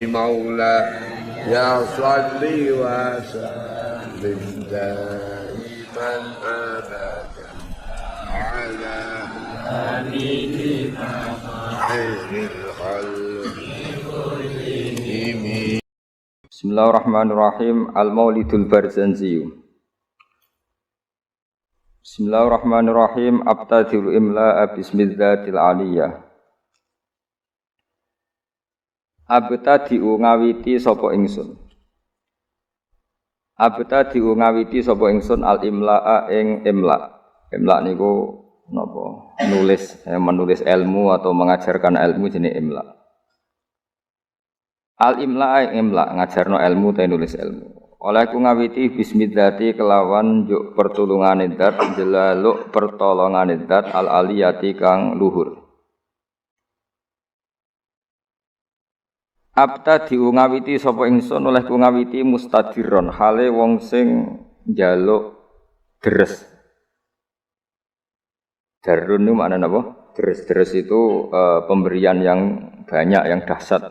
مولاي صل وسلم دائما ابدا على حبيبك خير الخلق كلهم. Bismillahirrahmanirrahim. Al-Maulidul Barzanzi. Bismillahirrahmanirrahim. Abtadil imla'a bismillatil aliyah. Abtadi'u ngawiti sapa ingsun. Abtadi'u ngawiti sapa ingsun al-imla'a ing imla'. Imla' niku napa? Menulis ilmu atau mengajarkan ilmu jenenge imla'. Al-imla' ing imla' ngajarno ilmu ta nulis ilmu. Oleh ku ngawiti bismillati kelawan njuk pertulungane zat jelaluk pertolongane zat al-aliyati kang luhur. Abtadi'u ngawiti sapa ingsun oleh ku ngawiti mustadiron hale wong sing njaluk deres. Darun itu maknanya apa? Deres itu pemberian yang banyak, yang dahsyat.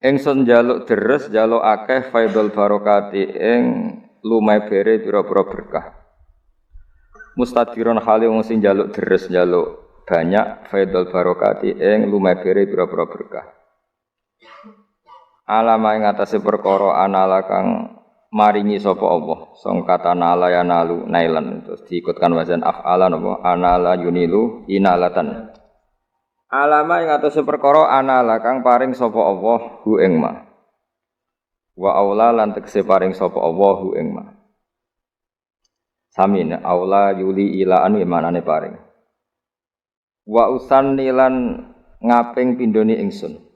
Ingsun njaluk deres, njaluk akeh faidul barokati ing lumai bere pira-pira berkah. Mustadiron hale wong sing njaluk deres, njaluk banyak faidul barokati ing lumai bere pira-pira berkah. Alama ing atase perkara anala kang maringi sapa Allah. Song kata nala ya nalu nailan terus diikutkan wazan af'alan apa anala yunilu inalatan. Alama ing atase perkara anala kang paring sapa Allah hu ing ma. Wa aula lan tekse paring sapa Allah hu ing ma. Samine aula yuli ilaan manane paring. Wa usanni lan ngaping pindhoni ingsun.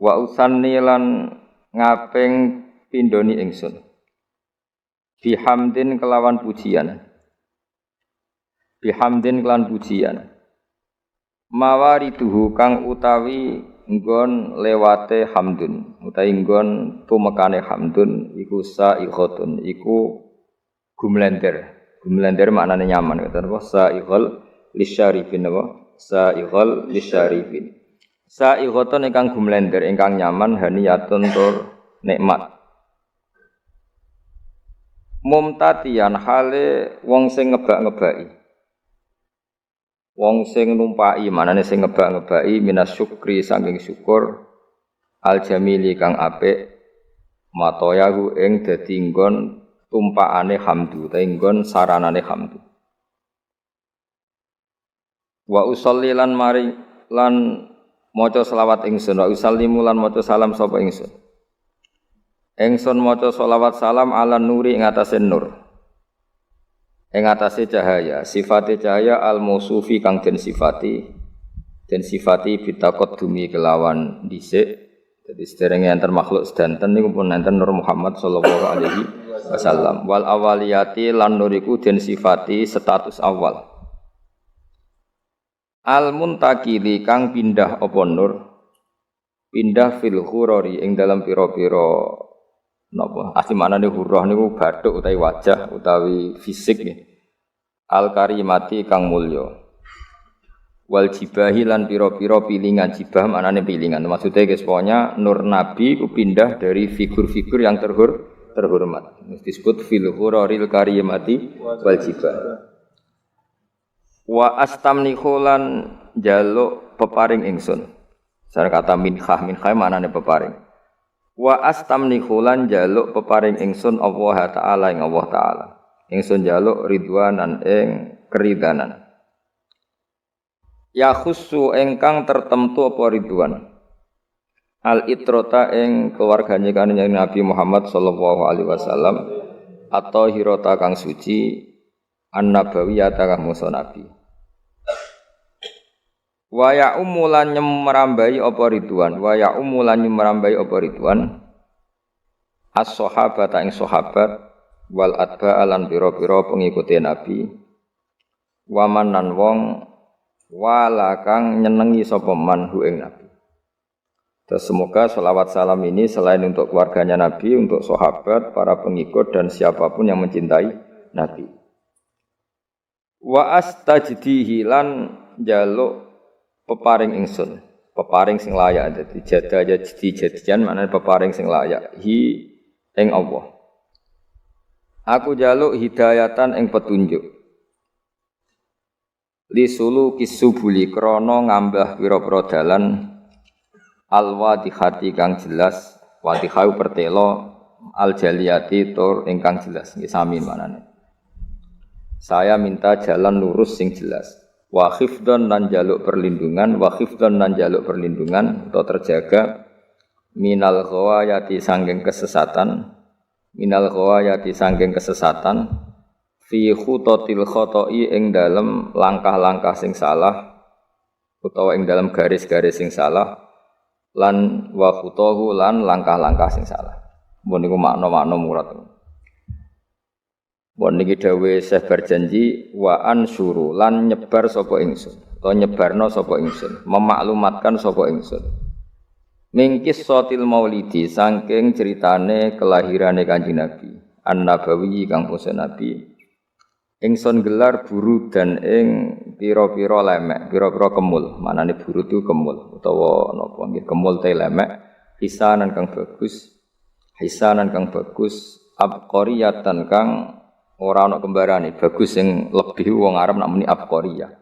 Wa usanni lan ngaping pindhoni ingsun bihamdin kelawan pujian mawariduhu kang utawi nggon lewate hamdun utawi nggon tumekane hamdun iku sa'iqatun iku gumlender maknane nyaman ngoten apa sa'iqal lisyarifin apa sa'iqal lisyarifin. Sa'iqatun ingkang gumlender ingkang nyaman haniyatun tur nikmat. Mumtatian hale wong sing ngebak-ngebaki. Wong sing numpaki manane sing ngebak-ngebaki minas syukri saking syukur al jamili kang apik matoyahu ing dadi nggon tumpakane hamdu ta nggon saranane hamdu. Wa usolli lan mari lan maca selawat ingsun wa usallimu lan maca salam sapa ingsun. Ingsun maca selawat salam ala nuri ing atase nur. Ing atase cahaya, sifate cahaya al-mausufi kang den sifati bitaqaddumi kelawan dhisik. Dadi sederenge enten makhluk sedanten niku pun enten Nur Muhammad sallallahu alaihi wasallam. Wal awaliyati lan nuriku den sifati status awal. Al-muntakili kang pindah apa nur pindah fil khurori ing dalam pira-pira napa asli maknane hurrah niku bathuk utawi wajah utawi fisik nggih al-karimati kang mulya wal jibahi lan pira-pira pilingan jibah maknane pilingan maksudnya guys pokoknya nur nabi ku pindah dari figur-figur yang terhormat disebut fil khuroril karimati wal jibah. Wa astamnihu lan njaluk peparing ingsun. Cara kata minhah manane peparing. Wa astamnihu lan njaluk peparing ingsun Allah taala ing Allah taala. Ingsun njaluk ridwanan ing keridanan. Ya khussu ingkang tertentu apa ridwan. Al itrota ing keluargane kanjeng Nabi Muhammad sallallahu alaihi wasallam atau hirota kang suci an-nabawiyata kang musa nabi. Wa ya umulan nyemrambai apa ridwan as-sahabata ing sahabat wal atba lan pira-pira pengikuti nabi waman nan wong wala kang nyenengi sapa man hu ing nabi. Terus semoga selawat salam ini selain untuk keluarganya nabi untuk sahabat para pengikut dan siapapun yang mencintai nabi. Wa astajdihi lan njaluk peparing ingsun peparing sing layak. Dadi jada jadian maknane peparing sing layak hi ing Allah. Aku jaluk hidayatan ing petunjuk. Li sulu kisubuli krana ngambah pira-pira dalan al-wadihati kang jelas, wadihau pertelo al-jaliyati tur ingkang jelas. Nggih sami manane. Saya minta jalan lurus sing jelas. Wa khifdon nan jaluk perlindungan, atau terjaga minal ghawayati sangking kesesatan. Fi khutatil khoto'i ing dalem langkah-langkah sing salah utawa ing dalem garis-garis sing salah lan wa khutahu lan langkah-langkah sing salah. Mun niku makna-makna murad. Mun niki dawuh Syekh berjanji wa ansuru lan nyebar sapa ingsun utawa nyebarno sapa ingsun, memaklumatkan sapa ingsun. Mingkis sotil maulidi saking ceritane kelahirane Kanjeng Nabi an-nabawi kang basa Nabi ingsun gelar buru dan ing pira-pira lemek pira-pira kemul manane buru itu kemul utawa napa nggih kemul te lemek hisanan kang bagus abqariyatan kang ora ana kembarane bagus sing lebih wong Arab nak muni abqariyah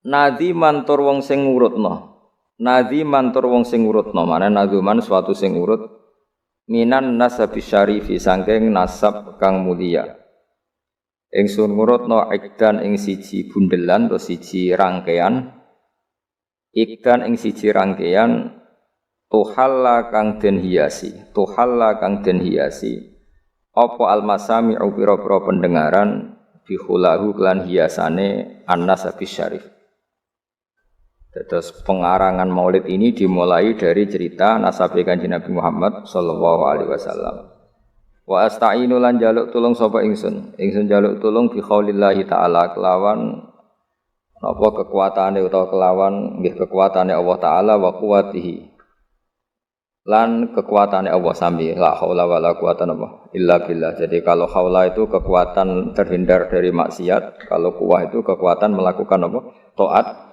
nadi mantur wong sing ngurutno mana nazuman suatu sing urut minan nasabi syarifi sangking nasab kang mulia ingsun ngurutno ikdan ing siji bundelan atau siji rangkaian tuhalla kang den hiasi apa almasami'u pira-pira pendengaran bihulahu kelan hiasane an-nasabi syarif. Terus pengarangan maulid ini dimulai dari cerita nasab Kanjeng Nabi Muhammad sallallahu alaihi wasallam. Wa asta'inu lan jaluk tulung sapa ingsun jaluk tulung bi qaulillahi ta'ala kelawan napa kekuatane utawa kelawan nggih kekuatane Allah taala wa quwwatihi. Lan kekuatane Allah sami la haula wala quwata illa billah. Jadi kalau haula itu kekuatan terhindar dari maksiat, kalau quwwah itu kekuatan melakukan taat.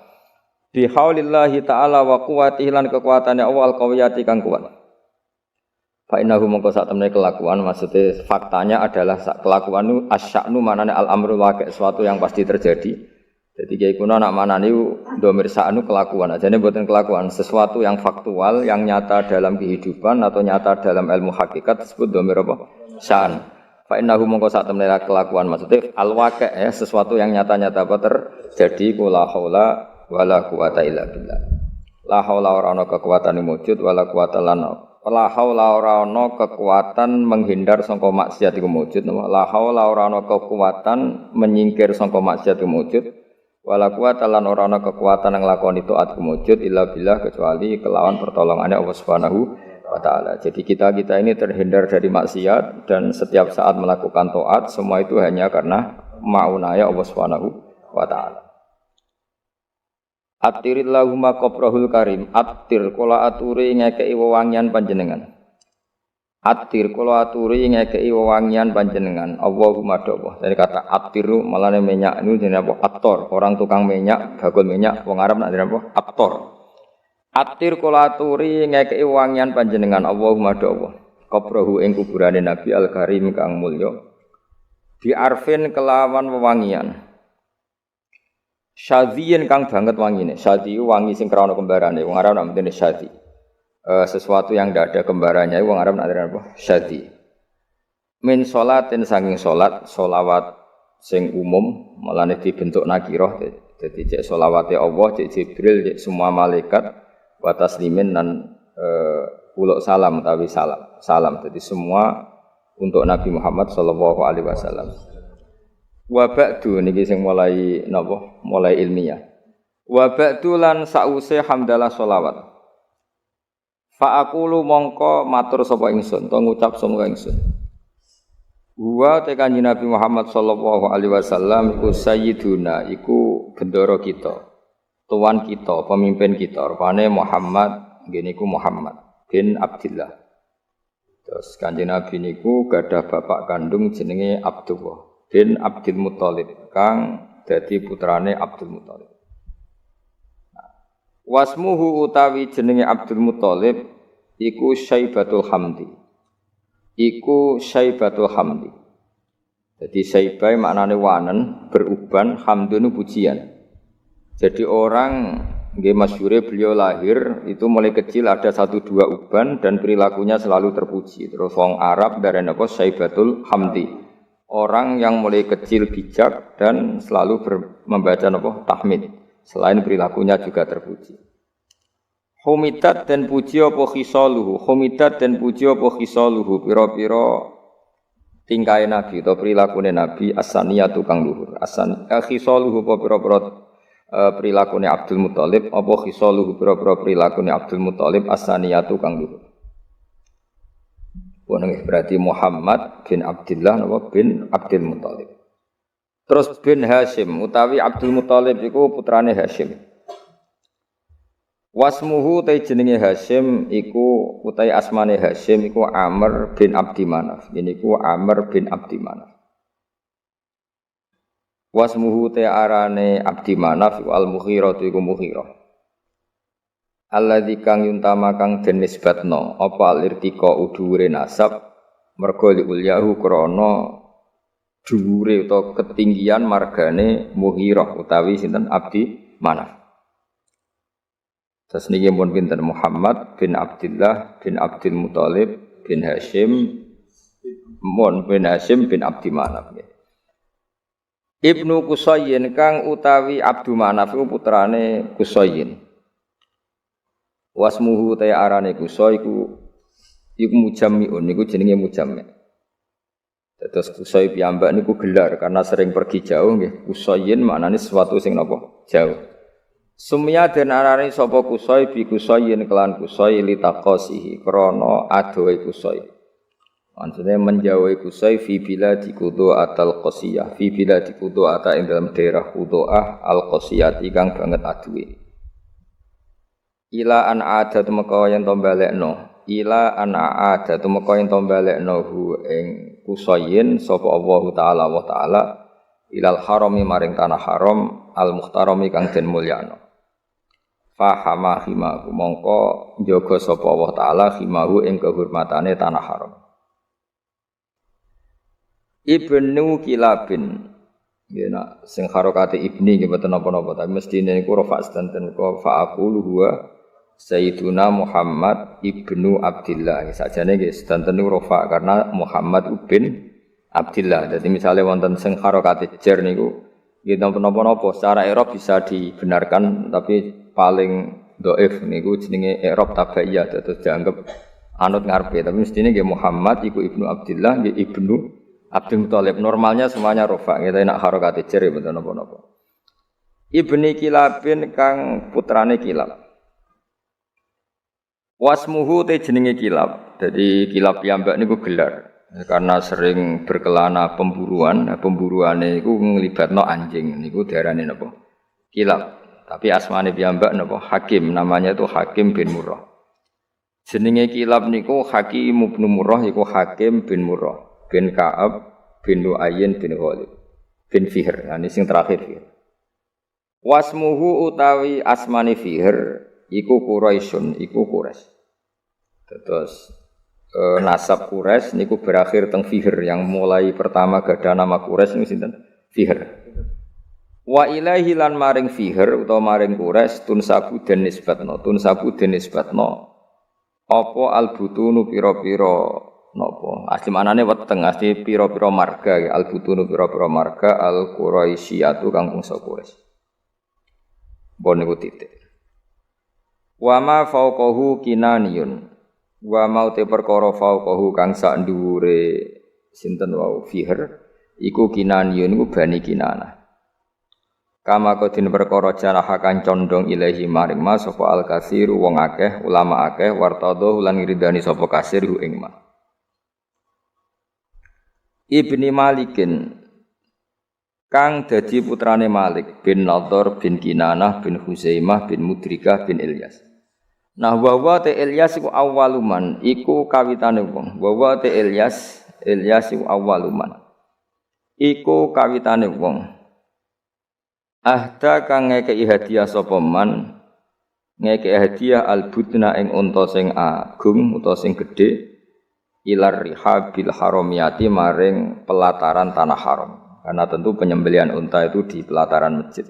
Bi haulillahi ta'ala wa quwwatihi lan kekuatane Allah al-qawiyati kang kuat. Fa innahu mongko sak temene kelakuan maksudnya faktanya adalah kelakuan itu asya'nu manane al-amru waqi' sesuatu yang pasti terjadi. Jadi kiai kuno nak manani dhamir sa'nu kelakuan ajane mboten kelakuan sesuatu yang faktual yang nyata dalam kehidupan atau nyata dalam ilmu hakikat disebut dhamir apa? Sa'an. Fa innahu mongko sak temene kelakuan maksudnya al-waqi' ya sesuatu yang nyata-nyata apa terjadi kula haula wala quwata illa billah. La haula ora ana kekuatan wujud wala quwata lan la haula ora ana kekuatan menghindar sangka maksiat iku wujud. La haula ora ana kekuatan menyingkir sangka maksiat iku wujud. Wala quwata lan ora ana kekuatan nglakoni taat iku wujud illa billah kecuali kelawan pertolongane Allah Subhanahu wa taala. Jadi kita ini terhindar dari maksiat dan setiap saat melakukan taat semua itu hanya karena maunaya Allah Subhanahu wa taala. Attirillahumma qabrahul karim attir kula aturi ngekeki wewangian panjenengan Allahumma doa dari kata attiru malane minyak itu jenenge apa attor orang tukang minyak bagul minyak wong Arab nak jenenge apa attor attir kula aturi ngekeki wewangian panjenengan Allahumma doa qabrahu ing kuburane Nabi al karim kang mulya di arfin kelawan wewangian syadhiyin kang banget wangine. Syadhi wangi sing krana kembarane. Wong Arab nak mendene syadhi. Sesuatu yang ndak ada kembarannya wong Arab nak apa? Syadhi. Min sholatin saking salat, selawat sing umum, malane dibentuk nakirah. Dadi cek selawate Allah, cek Jibril, cek semua malaikat wa taslimin dan uluk salam utawi salam. Jadi semua untuk Nabi Muhammad sallallahu alaihi wasallam. Wa ba'du niki sing mulai napa mulai ilmiah wa ba'du lan sause hamdalah sholawat fa aqulu mongko matur sapa ingsun to ngucap sapa ingsun wa te Kanjeng Nabi Muhammad sallallahu alaihi wasallam iku sayyiduna iku bendoro kita tuan kita pemimpin kita rupane Muhammad ngene iku Muhammad bin Abdullah. Terus Kanjeng Nabi niku gadah bapak kandung jenenge Abdullah bin Abdul Muthalib kang dadi putrane Abdul Muthalib. Wasmuhu utawi jenenge Abdul Muthalib iku Syaibatul Hamdi. Iku Syaibatul Hamdi. Jadi Syaibah maknane wanen, beruban, hamdun pujian. Jadi orang nggih masyhure beliau lahir itu mulai kecil ada 1-2 uban dan perilakunya selalu terpuji. Terus wong Arab darane apa Syaibatul Hamdi. Orang yang mulai kecil bijak dan selalu membaca apa tahmid. Selain perilakunya juga terpuji. Humidat dan puji apa khisaluhu. Humidat dan puji apa khisaluhu. Pira-pira tingkah Nabi atau perilakunya Nabi as-saniyatu kang luhur. Khisaluhu apa pira-pira perilakunya Abdul Muthalib apa khisaluhu pira-pira perilakunya Abdul Muthalib as-saniyatu kang luhur. Berarti Muhammad bin Abdullah bin Abdul Muthalib. Terus bin Hashim utawi Abdul Muthalib iku putrane Hashim. Wasmuhu ta jenenge Hashim iku utawi asmane Hashim iku Amr bin Abdi Manaf. Niku Amr bin Abdi Manaf. Wasmuhu ta arane Abdi Manaf iku Al-Mughirah iku Mughirah. Alladzi kang yuntama kang den nisbatno apa al-irtiqa udhure nasab mergo li ulyahu krana dhuwure utawa ketinggian margane Mughirah utawi sinten Abdi Manaf. Terus niki mun pinten Muhammad bin Abdullah bin Abdul Muthalib bin Hashim bin Hashim bin Abdi Manaf. Ibnu Qusayyin kang utawi Abdu Manaf iku putrane Qusayyin. Wasmuhu ta arane Qusay iku mujammiun niku jenenge mujammi'. Terus Qusay piyambak niku gelar karena sering pergi jauh nggih. Qusayyin maknane sesuatu sing napa? Jauh. Sumya den arane sapa Qusay bi Qusayyin kelan Qusay li taqasihi krana adohe Qusay. Maksudnya menjauhi Qusay fi biladi Qudu'ah al-Qasiyah. Fi biladi Qudu'ah ing dalam daerah Qudu'ah al-Qasiyah kang banget aduhe. Ila an ada tumeka yen to balekno ila an ada tumeka yen to balekno hu ing Qusayyin sapa Allah taala ilal harami maring tanah haram al muhtarami kang den mulyano fahama himahu mongko njaga sapa Allah taala himahu ing kehormatane tanah haram. Ibnu Kilabin yen sing harokate ibni nggih mboten napa-napa tapi mestine niku rafa sedanten kok fa'aqulu huwa Sayyiduna Muhammad ibnu Abdillah. Sakjane nggih sedanten niku rafa karena Muhammad bin Abdillah. Jadi misalnya wonten sing harokate jar niku nggih napa-napa secara i'rab bisa dibenarkan tapi paling dhaif niku jenenge i'rab tabaiyah terus dianggap anut ngarepe tapi mestine nggih Muhammad iku ibnu Abdillah nggih ibnu Abdul Muthalib. Normalnya semuanya rafa kita nak harokate jar ya mboten napa-napa. Ibni Kilabin kang putrane Kilab. Wasmuhu te jenenge Kilab. Jadi Kilab piyambak niku gelar karena sering berkelana pemburuan. Nah, pemburuane iku nglibatno anjing niku diarani napa? Kilab. Tapi asmane piyambak napa? Hakim. Namanya itu Hakim bin Murrah. Jenenge Kilab niku Hakim bin Murrah iku Hakim bin Murrah bin Ka'ab bin Lu'ayyin bin Ghalib bin Fihr. Nah, ini sing terakhir Fihr. Wasmuhu utawi asmane Fihr iku Quraisyun, iku Quraisy. Terus nasab Quraisy niku berakhir teng Fihr yang mulai pertama gadah nama Quraisy niku sinten? Fihr. Wa ilaihi lan maring Fihr utawa maring Quraisy tunsabu den nisbatno, apa albutunu pira-pira napa? Asli manane weteng, asli pira-pira marga, albutunu pira-pira marga al-Quraisyiyatu kang bangsa Quraisy. Bon niku titik. Wa ma fauqahu kinaniyun. Wa mau te perkara fauqahu kang sak dhuwure sinten wau Fihr iku kinaniyun iku bani Kinanah. Kama kodin perkara janaha kan condong ilahi maring mas sapa al-katsiru wong akeh ulama akeh wartadho lan ngridani sapa kasir hu ing ma. Ibni Malikin kang dadi putrane Malik bin Nadhr bin Kinanah bin Huzaimah bin Mudrikah bin Ilyas. Nah wa te Ilyas iku awaluman iku kawitane wong. Wa te Ilyas iku awaluman iku kawitane wong. Ahda kang ngekeki hadiah sapa man ngeke hadiah al-budna ing unta sing agung utawa sing gedhe ilar rihabil haramiyati maring pelataran tanah haram. Karena tentu penyembelihan unta itu di pelataran masjid.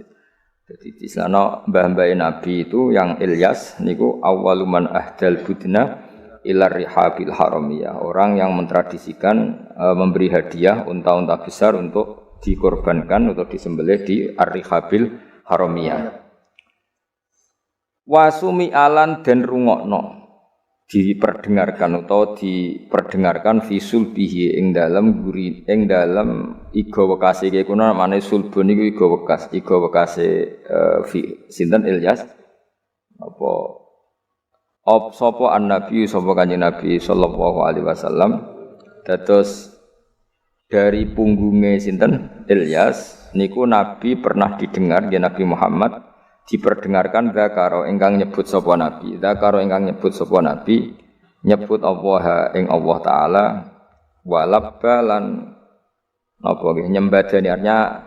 Jadi di sana mbah-mbah Nabi itu yang Ilyas niku awwaluman ahdal budna ilar rihabil haramiyah. Orang yang mentradisikan memberi hadiah unta-unta besar untuk dikorbankan atau disembelih di ar-rihabil haramiyah. Wasumi alan dan rungokno diperdengarkan atau diperdengarkan visul bihi ing dalam guri ing dalam iga wekase iki kuno namane sulbun niku iga wekase sinten Ilyas apa sapa an-nabi sapa kanjeng Nabi sallallahu alaihi wasallam dados dari punggungnya sinten Ilyas niku Nabi pernah didengar ya Nabi Muhammad diperdengarkan zakaro ingkang nyebut sapa nabi nyebut Allah ing Allah taala walabbalan napa nggih nyembadani artinya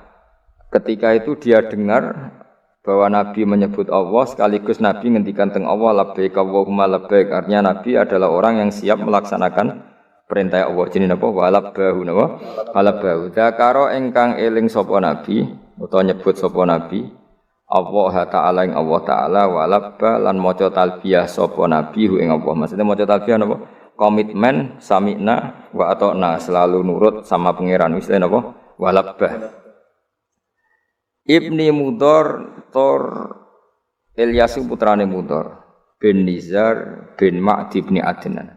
ketika itu dia dengar bahwa nabi menyebut Allah sekaligus nabi ngendikan teng Allah labbaik Allahumma labbaik artinya nabi adalah orang yang siap melaksanakan perintah Allah jenenge napa walabbahu napa walabbahu zakaro ingkang eling sapa nabi utawa nyebut sapa nabi Allah Ta'ala ing Allah Ta'ala walabba lan maca talbiyah sapa nabi ing Allah. Maksudnya maca talbiyah napa? Komitmen sami'na wa ata'na selalu nurut sama pangeran. Istilahnya napa? Walabba. Ibni Mudhar Tor Ilyas putrane Mudhar bin Nizar bin Ma'di bin Adnan.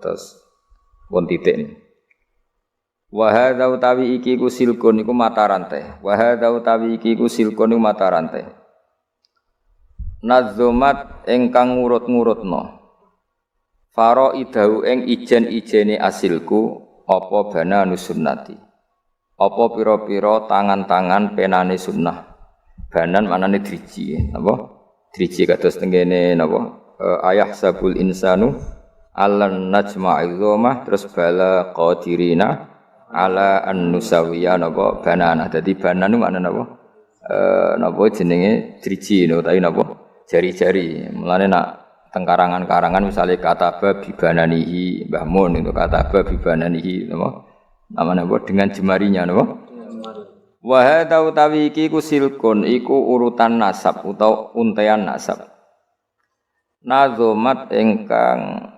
Terus won titik ini. Wa hadza utawi iki ku silkun iku mata rantai. Wa hadza utawi iki ku silkun iku mata rantai. Nazumat ingkang ngurut-ngurutno. Faraidahu ing ijen-ijene asilku apa bana nusunnati. Apa pira-pira tangan-tangan penane sunnah. Banan manane driji, napa? Driji kados tengene napa? Ayah sabul insanu allan najma'i dzamah terus bala qadirina ala an-nusawiya napa banana. Dadi banan niku maknane napa? Napa jenenge driji utawi napa? Jari-jari. Mulane nak teng karangan-karangan misale kataba bibananihi Mbah Mun itu kataba bibananihi napa? Namane napa dengan jemarinya napa? Wa hadza utawi iki ku silkun iku urutan nasab utawa untean nasab. Nazomat ingkang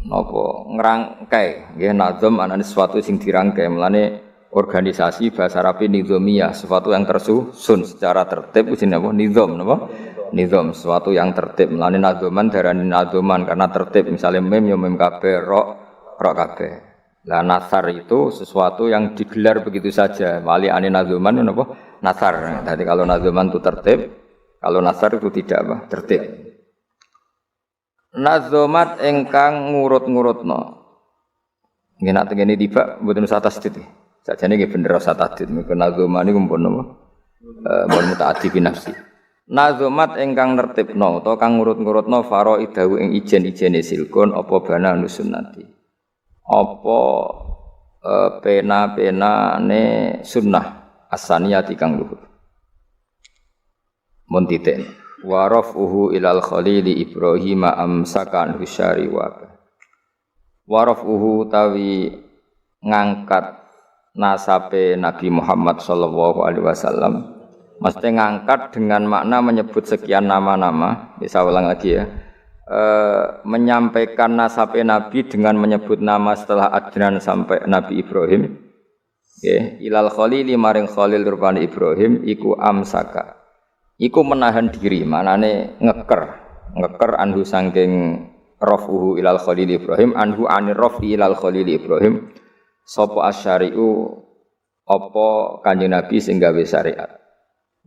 napa ngrangkai nggih nazam anane sesuatu sing dirangkai melane organisasi bahasa Arab nizamiyah sesuatu yang tersusun secara tertib jenenge apa nizam napa nizam sesuatu yang tertib melane nazaman darani nazaman karena tertib misalnya mem ya mem kabeh ro kabeh lah nasar itu sesuatu yang digelar begitu saja wali ane nazaman napa nasar jadi kalau nazaman itu tertib kalau nasar itu tidak apa tertib. Nazomat engkang ngurut-ngurutno. Nggih nak tengene tiba mboten usah tasdid. Sajane nggih bener usah tasdid. Mengko nazoman niku mpun napa? Mun mutaaddi bi nafsi. Nazomat engkang nertibno utawa kang ngurut-ngurutno faraidahu ing ijen-ijene silkun apa bana nusunnati. Apa pena-penane sunnah asaniyati kang luhur. Mun titik. Wa rafuhu ilal khalili Ibrahim amsakan husyari wa rafuhu tawi ngangkat nasabe Nabi Muhammad sallallahu alaihi wasallam mesti ngangkat dengan makna menyebut sekian nama-nama bisa ulang lagi ya menyampaikan nasabe Nabi dengan menyebut nama setelah Adnan sampai Nabi Ibrahim okay. Ilal khalili maring khalil rupane Ibrahim iku amsaka iku menahan diri, manane ngeker anhu saking rafuhu ilal khalil Ibrahim, anhu anir rafi ilal khalil Ibrahim, sapa asyari'u apa kanjeng Nabi sing gawe syariat.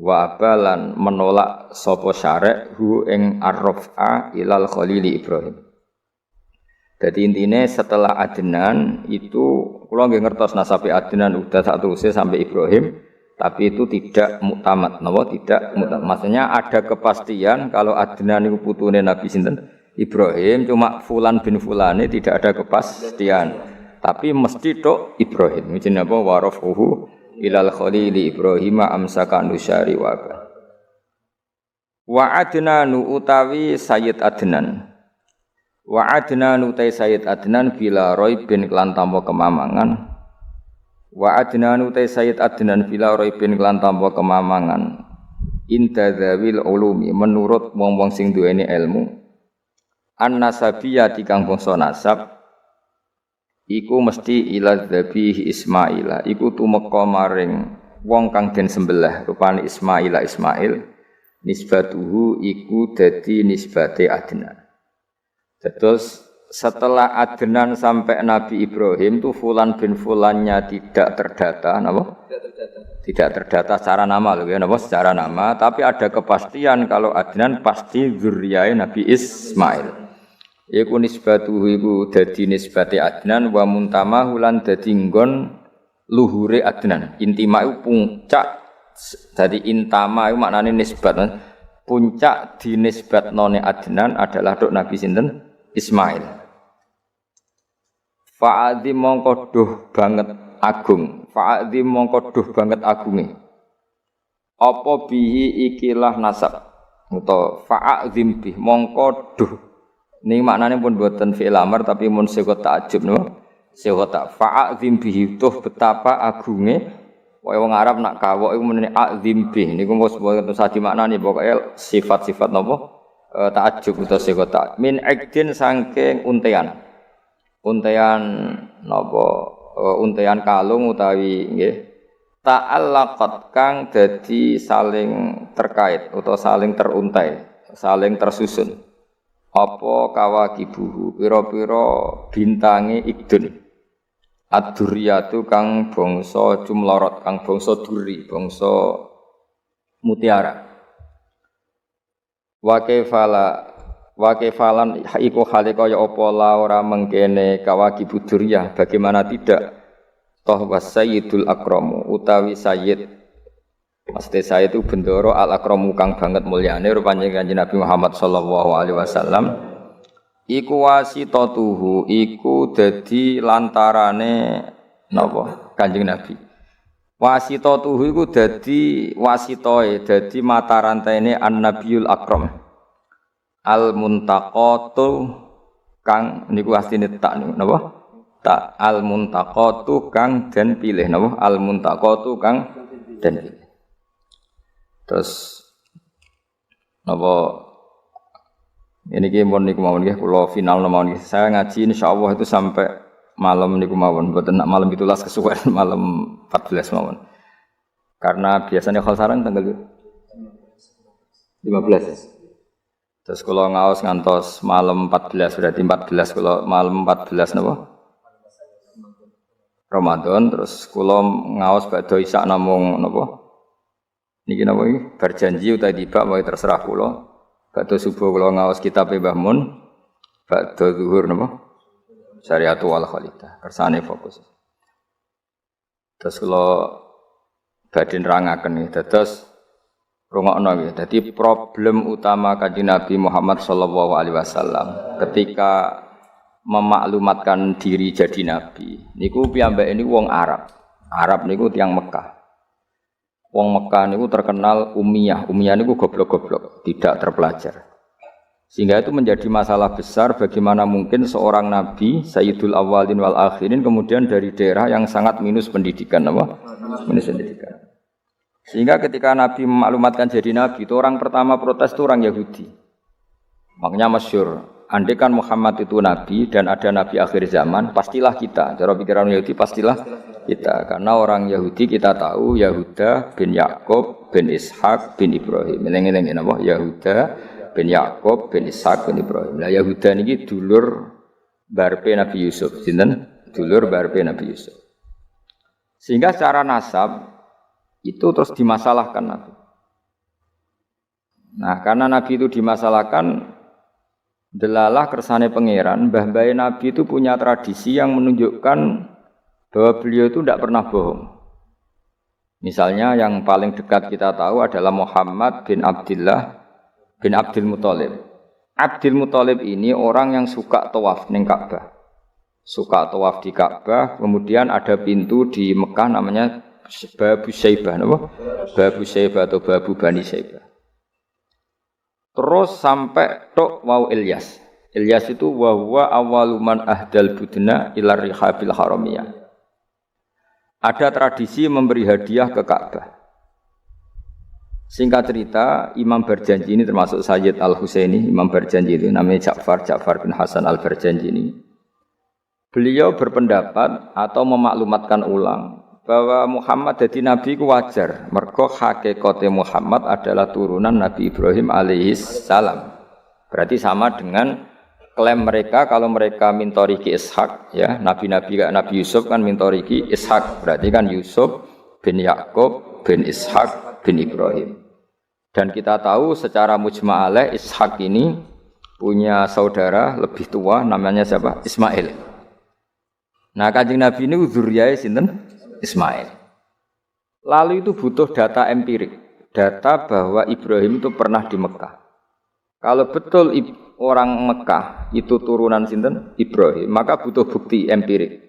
Wa abalan menolak sapa syari' hu ing ar-rafa ilal khalil Ibrahim. Jadi intinya setelah Adnan itu kula nggih ngertos nasabe Adnan udah sak teruse sampai Ibrahim. Tapi itu tidak muktamad, tidak muktamad. Maksudnya ada kepastian kalau Adnan itu putune Nabi sinten Ibrahim, cuma fulan bin fulane tidak ada kepastian. Tapi mesti tok Ibrahim. Jenenge apa warafuhu ilal khalili Ibrahim amsaka nusyari wa Wa Adnanu utawi Sayyid Adnan. Wa Adnanu utai Sayyid Adnan bila roibin kelan tanpa kemamangan. Wa Adnanu utai Sayyid Adnan bila roibin kelan tanpa kemamangan. Inda dzawil ulumi menurut wong-wong sing duweni ilmu. An-nasabiyati kang bangsa nasab iku mesti ila dzabihi Ismaila iku tumeka maring wong kang den sembelih rupane Ismaila Ismail nisbatuhu iku dadi nisbate Adnan. Terus setelah Adnan sampai Nabi Ibrahim tu fulan bin fulannya tidak terdata, napa? Tidak terdata secara nama loh ya, napa? Secara nama, tapi ada kepastian kalau Adnan pasti zuriyah Nabi Ismail. Iku nisbatuhu iku dadi nisbate Adnan wa muntamahu lan dadi nggon luhure Adnan. Intima iku puncak dadi intama iku maknane nisbat. Puncak dinisbatnone Adnan adalah dok Nabi sinten? Ismail. Fa'adzim mongko duh banget agung. Fa'adzim mongko duh banget agunge. Apa bihi ikilah nasab. Utawa fa'adzim bih mongko duh. Ini maknanya pun buatan fi'il amar tapi mun sego ta'jub no. Sego ta fa'adzim bihi tuh betapa agunge. Wong Arab nak kawok iku menene azim bih. Niku mos boten sadi maknane pokoke sifat-sifat napa ta'jub utawa sego ta. Min ikdin saking untean. Untean napa untean kalung utawi nggih. Ta'allaqat kang dadi saling terkait utawa saling teruntai, saling tersusun. Apa kawakibuhu pira-pira bintange ikdun ad-durriyatu kang bangsa jumlorot kang bangsa duri bangsa mutiara wa kaifalan iku hale kaya apa la ora mengkene kawakibu durriyah bagaimana tidak toh wasayyidul akramu utawi sayyid Maksudnya saya itu bendoro al-akramu kang banget mulyane rupanya Kanjeng Nabi Muhammad sallallahu alaihi wasallam iku wasitatuhu iku dadi lantarane napa Kanjeng Nabi. Wasitatuhu iku dadi wasitoe dadi mata rantaine an-nabiyul akram. Al-muntaqatu kang niku asline tak niku napa? Tak al-muntaqatu kang den pilih napa? Al-muntaqatu kang den pilih. Terus napa ini pun niku mawon nggih kula final mawon nggih. Saya ngaji insyaallah itu sampai malam niku mawon, mboten nak malam 17 kesuwen, malam 14 mawon. Karena biasanya khol sarang tanggal 15 ya. Terus kula ngaos ngantos malam 14 berarti 14 kula malam 14 napa? Ramadan terus kula ngaos badhe isak namung napa? Niki napa iki berjanji utawa tiba wae terserah kula. Badhe subuh kula ngaos kitab Mbah Mun. Badhe zuhur napa? Syariatu wal Khalidah. Kersane fokus. Terus kula badhe nerangaken iki. Dados rungokno iki. Dadi problem utama Kanjeng Nabi Muhammad sallallahu alaihi wasallam ketika memaklumatkan diri jadi nabi. Niku piyambake niku wong Arab. Arab niku tiyang Mekah. Wong Mekah niku terkenal ummiyah. Ummiyah niku goblok-goblok, tidak terpelajar. Sehingga itu menjadi masalah besar bagaimana mungkin seorang nabi Sayyidul Awwalin wal Akhirin kemudian dari daerah yang sangat minus pendidikan apa? Minus pendidikan. Sehingga ketika Nabi memaklumatkan jadi nabi itu orang pertama protes itu orang Yahudi. Makanya masyhur, andai kan Muhammad itu nabi dan ada nabi akhir zaman, pastilah kita. Cara pikiran Yahudi pastilah kita, karena orang Yahudi kita tahu Yahuda bin Yakub bin Ishak bin Ibrahim. Eling-eling napa? Yahuda bin Yakub bin Ishak bin Ibrahim. Lah Yahuda niki dulur barpe Nabi Yusuf, sinten? Dulur barpe Nabi Yusuf. Sehingga secara nasab itu terus dimasalahkan Nabi. Nah, karena Nabi itu dimasalahkan, delalah kersane pangeran, mbah-mbahe Nabi itu punya tradisi yang menunjukkan bahwa beliau itu tidak pernah bohong. Misalnya yang paling dekat kita tahu adalah Muhammad bin Abdullah bin Abdul Muthalib. Abdul Muthalib ini orang yang suka tawaf ning Ka'bah. Suka tawaf di Ka'bah, kemudian ada pintu di Mekah namanya Babu Syaibah, napa? Babu Syaibah atau Babu Bani Syaibah. Terus sampai tok wau Ilyas. Ilyas itu wa huwa awwaluman ahdal budna ila rihabil haramiyah. Ada tradisi memberi hadiah ke Ka'bah. Singkat cerita, Imam Barjanji ini termasuk Sayyid Al-Husaini, Imam Barjanji itu namanya Ja'far bin Hasan Al-Barjanji ini. Beliau berpendapat atau memaklumatkan ulang bahwa Muhammad jadi nabi ku wajar. Mergo hakikate Muhammad adalah turunan Nabi Ibrahim alaihis salam. Berarti sama dengan klaim mereka kalau mereka mintoriki Ishak, ya, nabi-nabi kayak Nabi Yusuf kan mintoriki Ishak. Berarti kan Yusuf bin Yakub bin Ishak bin Ibrahim. Dan kita tahu secara mujma' alaih Ishak ini punya saudara lebih tua namanya siapa? Ismail. Nah, Kanjeng Nabi ini dzurriyyah sinten? Ismail. Lalu itu butuh data empirik, data bahwa Ibrahim itu pernah di Mekah. Kalau betul orang Mekah itu turunan sinten? Ibrahim, maka butuh bukti empirik.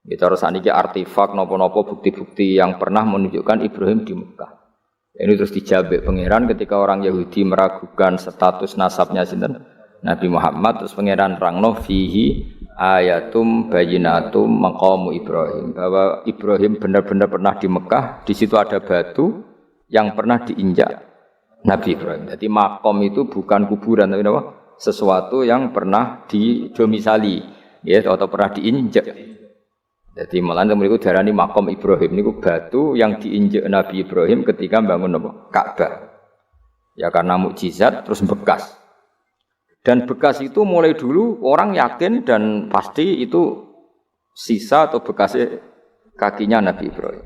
Kita harus saniki artefak nopo-nopo bukti-bukti yang pernah menunjukkan Ibrahim di Mekah. Ini terus dijabek pangeran ketika orang Yahudi meragukan status nasabnya sinten? Nabi Muhammad, terus pangeran rangno fihi ayatum bayinatum maqamu Ibrahim, bahwa Ibrahim benar-benar pernah di Mekah. Di situ ada batu yang pernah diinjak Nabi Ibrahim. Jadi makom itu bukan kuburan, tapi apa? Sesuatu yang pernah didomisali, ya, atau pernah diinjak. Jadi malah mereka darani makom Ibrahim niku batu yang diinjak Nabi Ibrahim ketika bangun apa? Ka'bah. Ya karena mukjizat terus bekas. Dan bekas itu mulai dulu orang yakin dan pasti itu sisa atau bekasnya kakinya Nabi Ibrahim.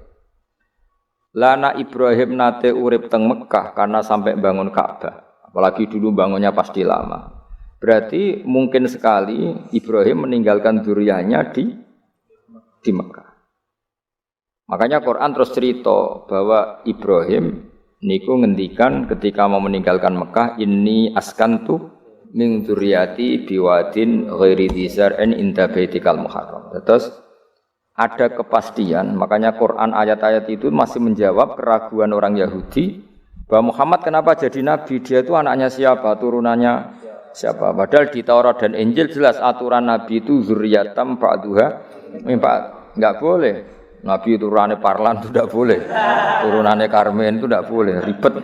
Lana Ibrahim nate urip teng Mekah karena sampai bangun Ka'bah. Apalagi dulu bangunnya pasti lama. Berarti mungkin sekali Ibrahim meninggalkan dzurriyyahnya di Mekah. Makanya Quran terus cerita bahwa Ibrahim niku ngendikan ketika mau meninggalkan Mekah, inni askantu min dzurriyyati biwadin ghairi dzar'in inda baitikal muharram. Terus ada kepastian, makanya Quran ayat-ayat itu masih menjawab keraguan orang Yahudi bahwa Muhammad kenapa jadi nabi, dia itu anaknya siapa, turunannya siapa. Padahal di Taurat dan Injil jelas aturan nabi itu dzurriyyatam ba'duha min ba'd. Enggak boleh nabi turunannya Parlan itu tidak boleh, turunannya Karmen itu tidak boleh, ribet.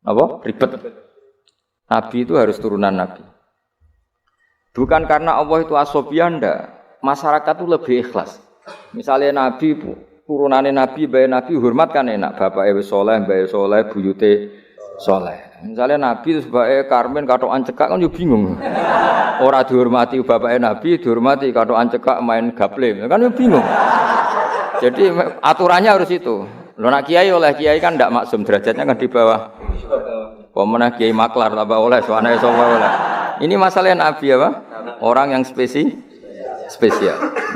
Apa? Ribet. Nabi itu harus turunan Nabi. Bukan karena Allah itu asobian, enggak. Masyarakat itu lebih ikhlas. Misalnya Nabi, turunannya Nabi, bayi Nabi hormat kan enak. Bapak Ewe Soleh, bayi Soleh, buyute Soleh. Misalnya Nabi sebagai Karmen katokan cekak kan yo bingung. Orang dihormati bapak Nabi, dihormati katokan cekak main gaple, kan yo bingung. Jadi aturannya harus itu. Lo nak kiai oleh kiai kan tidak maksum, derajatnya kan di bawah. Pemenang kiai maklar tambah oleh, soalnya oleh. Ini masalah Nabi apa? Orang yang spesial.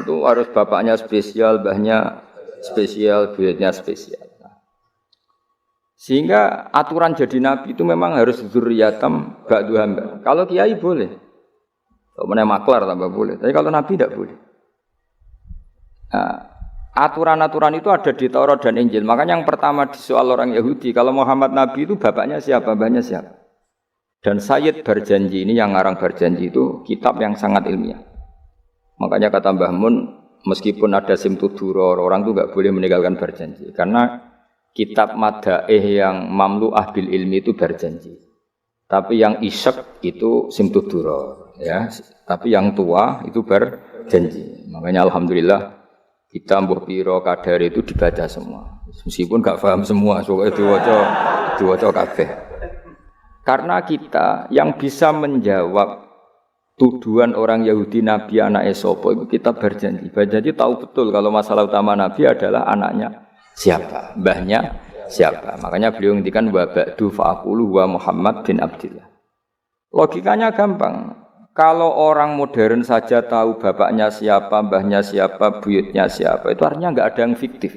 Itu harus bapaknya spesial, mbahnya spesial, buyutnya spesial. Sehingga aturan jadi Nabi itu memang harus dzurriyyatam ba'du hamba. Kalau kiai boleh. Kalau pemenang maklar tambah boleh. Tapi kalau Nabi tidak boleh. Nah, aturan-aturan itu ada di Taurat dan Injil. Makanya yang pertama disoal orang Yahudi, kalau Muhammad Nabi itu bapaknya siapa, mbahnya siapa. Dan Sayyid Barjanji ini yang ngarang Barjanji itu kitab yang sangat ilmiah. Makanya kata Mbah Mun, meskipun ada simtuduror, orang itu enggak boleh meninggalkan Barjanji. Karena kitab madaih yang mamlu'ah bil ilmi itu Barjanji. Tapi yang isyak itu simtuduror, ya. Tapi yang tua itu Barjanji. Makanya alhamdulillah kita mbuh piro kadar itu dibaca semua. Meskipun enggak paham semua, soalnya diwaca kabeh. Karena kita yang bisa menjawab tuduhan orang Yahudi Nabi anak sapa itu kita Barjanji. Barjanji tahu betul kalau masalah utama Nabi adalah anaknya siapa, mbahnya siapa. Makanya beliau ngendikan wa ba'du fa'aqulu wa Muhammad bin Abdillah. Logikanya gampang. Kalau orang modern saja tahu bapaknya siapa, mbahnya siapa, buyutnya siapa, itu artinya enggak ada yang fiktif.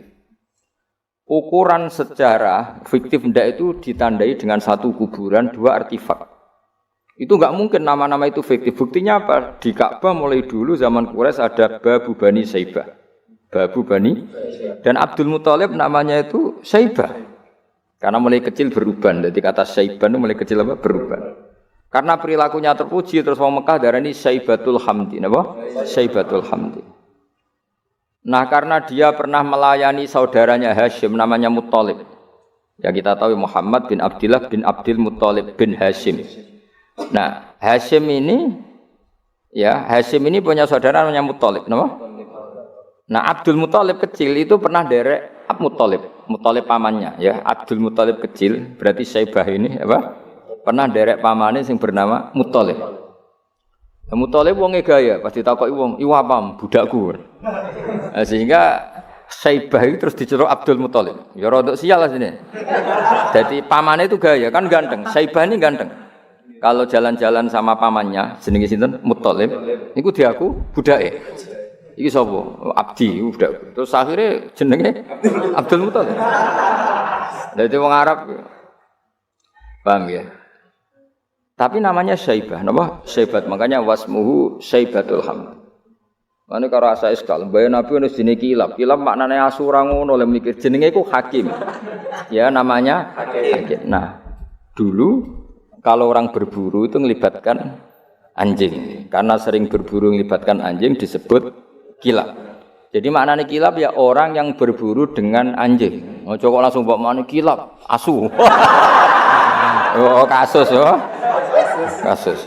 Ukuran sejarah fiktif ndak itu ditandai dengan satu kuburan, dua artefak. Itu enggak mungkin nama-nama itu fiktif. Buktinya apa? Di Ka'bah mulai dulu zaman Quraisy ada Babu Bani Saibah. Babu Bani dan Abdul Muthalib namanya itu Saibah. Karena mulai kecil beruban. Jadi kata syaiban itu mulai kecil apa? Beruban. Karena perilakunya terpuji terus wong Mekah darani Syaibatul Hamdi, napa? Syaibatul Hamdi. Nah, karena dia pernah melayani saudaranya Hashim namanya Muttalib. Ya kita tahu Muhammad bin Abdullah bin Abdul Muttalib bin Hashim. Nah, Hashim ini punya saudara namanya Muttalib, napa? Nah, Abdul Muttalib kecil itu pernah derek Muttalib pamannya, ya. Abdul Muttalib kecil, berarti Syaibah ini apa? Pernah derek pamannya yang bernama Muttalib. Nah, Muttalib wonge gaya, pasti takoki wong, "Iwa pam, budakku." Nah, sehingga Syaibah itu terus diceluk Abdul Muttalib. Ya rodok sial lah sini. Jadi pamannya itu gaya, kan ganteng. Syaibah ini ganteng. Kalau jalan-jalan sama pamannya, jenenge sinten? Muttalib. Niku diaku budake. Iki sapa? Abdi budak. Terus akhirnya jenenge Abdul Muthalib. Dadi wong Arab. Paham ya? Tapi namanya Syaibah, napa? Syaibat. Makanya wasmuhu Syaibatul Hamd. Mane karo asa iskal, mbaya Nabi ono jenenge Kilab. Kilab maknane asura ngono le mikir jenenge iku Hakim. Ya namanya Hakim. Nah, dulu kalau orang berburu itu melibatkan anjing. Karena sering berburu melibatkan anjing disebut kilab. Jadi maknanya kilab ya orang yang berburu dengan anjing. Oh, coba langsung bawa mana kilab, asu. Oh, kasus ya. Kasus.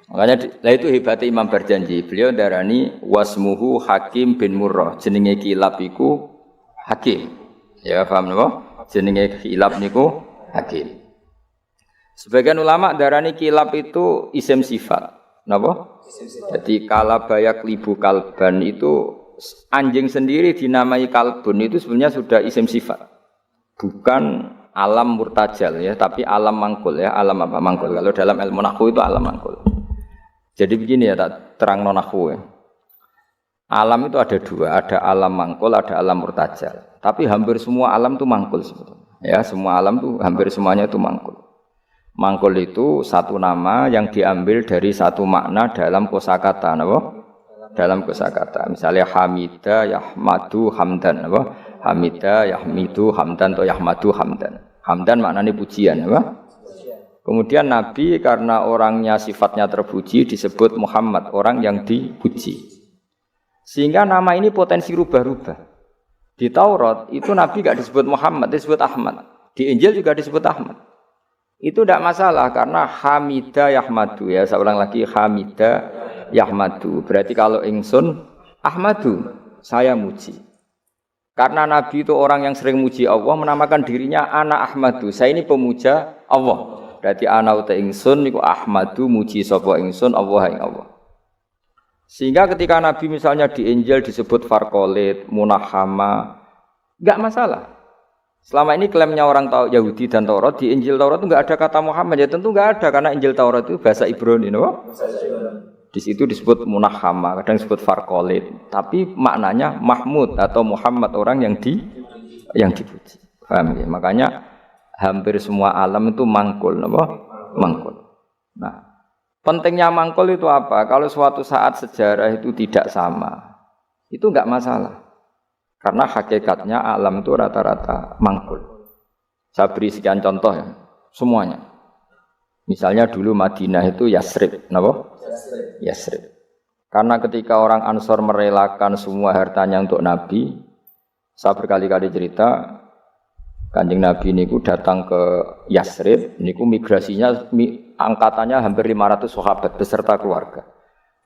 Makanya lah itu hebatnya Imam Barjanji. Beliau darani wasmuhu Hakim bin Murrah. Jenenge kilab iku Hakim. Ya paham napa? Jenenge kilab niku Hakim. Sebagian ulama darani kilab itu isim sifat. Napa? Jadi kalabayak libu kalban itu anjing sendiri dinamai kalbun itu sebenarnya sudah isim sifat. Bukan alam murtajal ya, tapi alam mangkul ya. Alam apa mangkul? Kalau dalam ilmu nahwu itu alam mangkul. Jadi begini ya, tak terang nahwu ya. Alam itu ada dua, ada alam mangkul, ada alam murtajal. Tapi hampir semua alam itu mangkul sebetulnya. Ya, semua alam itu hampir semuanya itu mangkul. Mangkul itu satu nama yang diambil dari satu makna dalam kosakata, napa? Dalam kosakata. Misalnya Hamida, Yahmadu, Hamdan, napa? Hamida, Yahmidu, Hamdan atau Yahmadu, Hamdan. Hamdan maknanya pujian, napa? Kemudian Nabi karena orangnya sifatnya terpuji disebut Muhammad, orang yang dipuji. Sehingga nama ini potensi rubah-rubah. Di Taurat itu Nabi enggak disebut Muhammad, disebut Ahmad. Di Injil juga disebut Ahmad. Itu tidak masalah karena Hamida Yahmadu ya. Saya ulang lagi Hamida Yahmadu. Berarti kalau ingsun Ahmadu, saya muji. Karena Nabi itu orang yang sering muji Allah, menamakan dirinya Ana Ahmadu. Saya ini pemuja Allah. Berarti ana uta ingsun niku Ahmadu muji sapa ingsun Allah ing Allah. Sehingga ketika Nabi misalnya di Injil disebut Farqalit, Munahama, enggak masalah. Selama ini klaimnya orang Yahudi dan Taurat, di Injil Taurat itu enggak ada kata Muhammad. Ya tentu enggak ada karena Injil Taurat itu bahasa Ibrani, no? Di situ disebut Munahama, kadang disebut Farqalit, tapi maknanya Mahmud atau Muhammad, orang yang dipuji. Paham ya? Makanya hampir semua alam itu mangkul, apa? Mangkul. Nah, pentingnya mangkul itu apa? Kalau suatu saat sejarah itu tidak sama, itu enggak masalah. Karena hakikatnya alam itu rata-rata mangkul. Saya beri sekian contoh ya, semuanya. Misalnya dulu Madinah itu Yasrib, napa? Yasrib. Karena ketika orang Ansor merelakan semua hartanya untuk Nabi, saya berkali-kali cerita, Kanjeng Nabi niku datang ke Yasrib, niku migrasinya angkatannya hampir 500 sahabat beserta keluarga.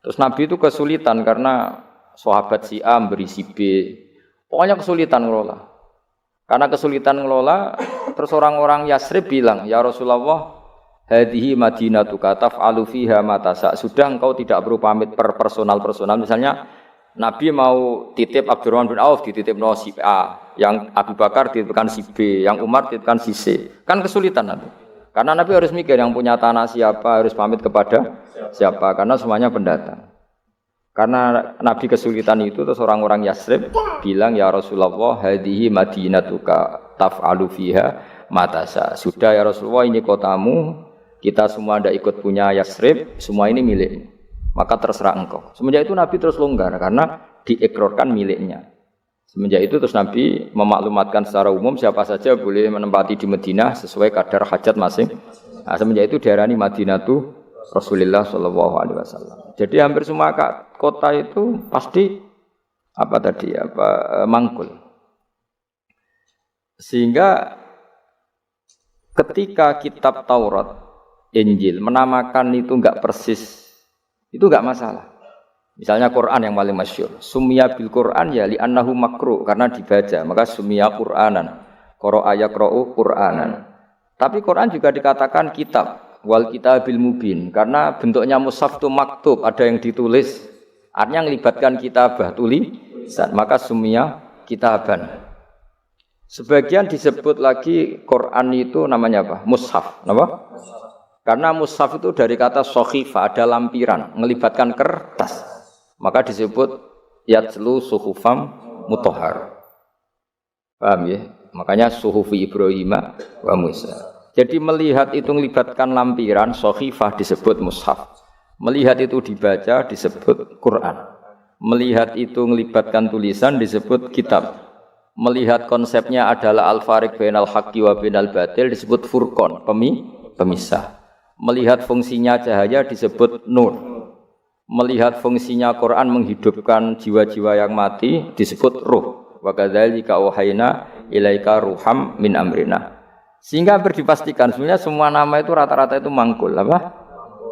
Terus Nabi itu kesulitan karena sahabat si A memberi si B. Pokoknya kesulitan ngelola. Karena kesulitan ngelola, terus orang-orang Yasrib bilang, "Ya Rasulullah, hadhihi madinatuka taf'alu fiha ma tasha." Sudah engkau tidak perlu pamit per personal. Misalnya Nabi mau titip Abdurrahman bin Auf dititip si A, yang Abu Bakar dititipkan si B, yang Umar dititipkan si C. Kan kesulitan Nabi. Karena Nabi harus mikir yang punya tanah siapa, harus pamit kepada siapa, karena semuanya pendatang. Karena Nabi kesulitan itu, terus orang-orang Yasrib bilang, "Ya Rasulullah, hadhihi madinatuka taf'alu fiha ma tasha." Sudah ya Rasulullah, ini kotamu, kita semua tidak ikut punya Yasrib, semua ini milikmu. Maka terserah engkau. Semenjak itu Nabi terus longgar karena diekrorkan miliknya. Semenjak itu terus Nabi memaklumatkan secara umum siapa saja boleh menempati di Madinah sesuai kadar hajat masing. Nah, semenjak itu diarani Madinatu Rasulullah Shallallahu Alaihi Wasallam. Jadi hampir semua kota itu pasti mangkul. Sehingga ketika kitab Taurat, Injil menamakan itu enggak persis, itu enggak masalah. Misalnya Quran yang paling masyhur, summiya bil Quran ya li annahu makru karena dibaca, maka summiya Quranan. Qara'a yaqra'u Quranan. Tapi Quran juga dikatakan kitab, wal kitabil mubin karena bentuknya mushaf itu maktub, ada yang ditulis. Artinya melibatkan kitabah, tulisan, maka summiya kitaban. Sebagian disebut lagi Quran itu namanya apa? Mushaf, apa? Karena mushaf itu dari kata sohifa, ada lampiran, melibatkan kertas. Maka disebut yatslu suhufam mutahhar. Paham ya? Makanya suhufi Ibrahim wa Musa. Jadi melihat itu melibatkan lampiran, sohifah disebut mushaf. Melihat itu dibaca disebut Quran. Melihat itu melibatkan tulisan disebut kitab. Melihat konsepnya adalah al-fariq bainal haqqi wa bainal batil disebut furqan, pemisah. Melihat fungsinya cahaya disebut nur. Melihat fungsinya Quran menghidupkan jiwa-jiwa yang mati disebut ruh. Wa kadzalika auhayna ilaika ruham min amrina. Sehingga berdipastikan sebenarnya semua nama itu rata-rata itu mangkul, apa?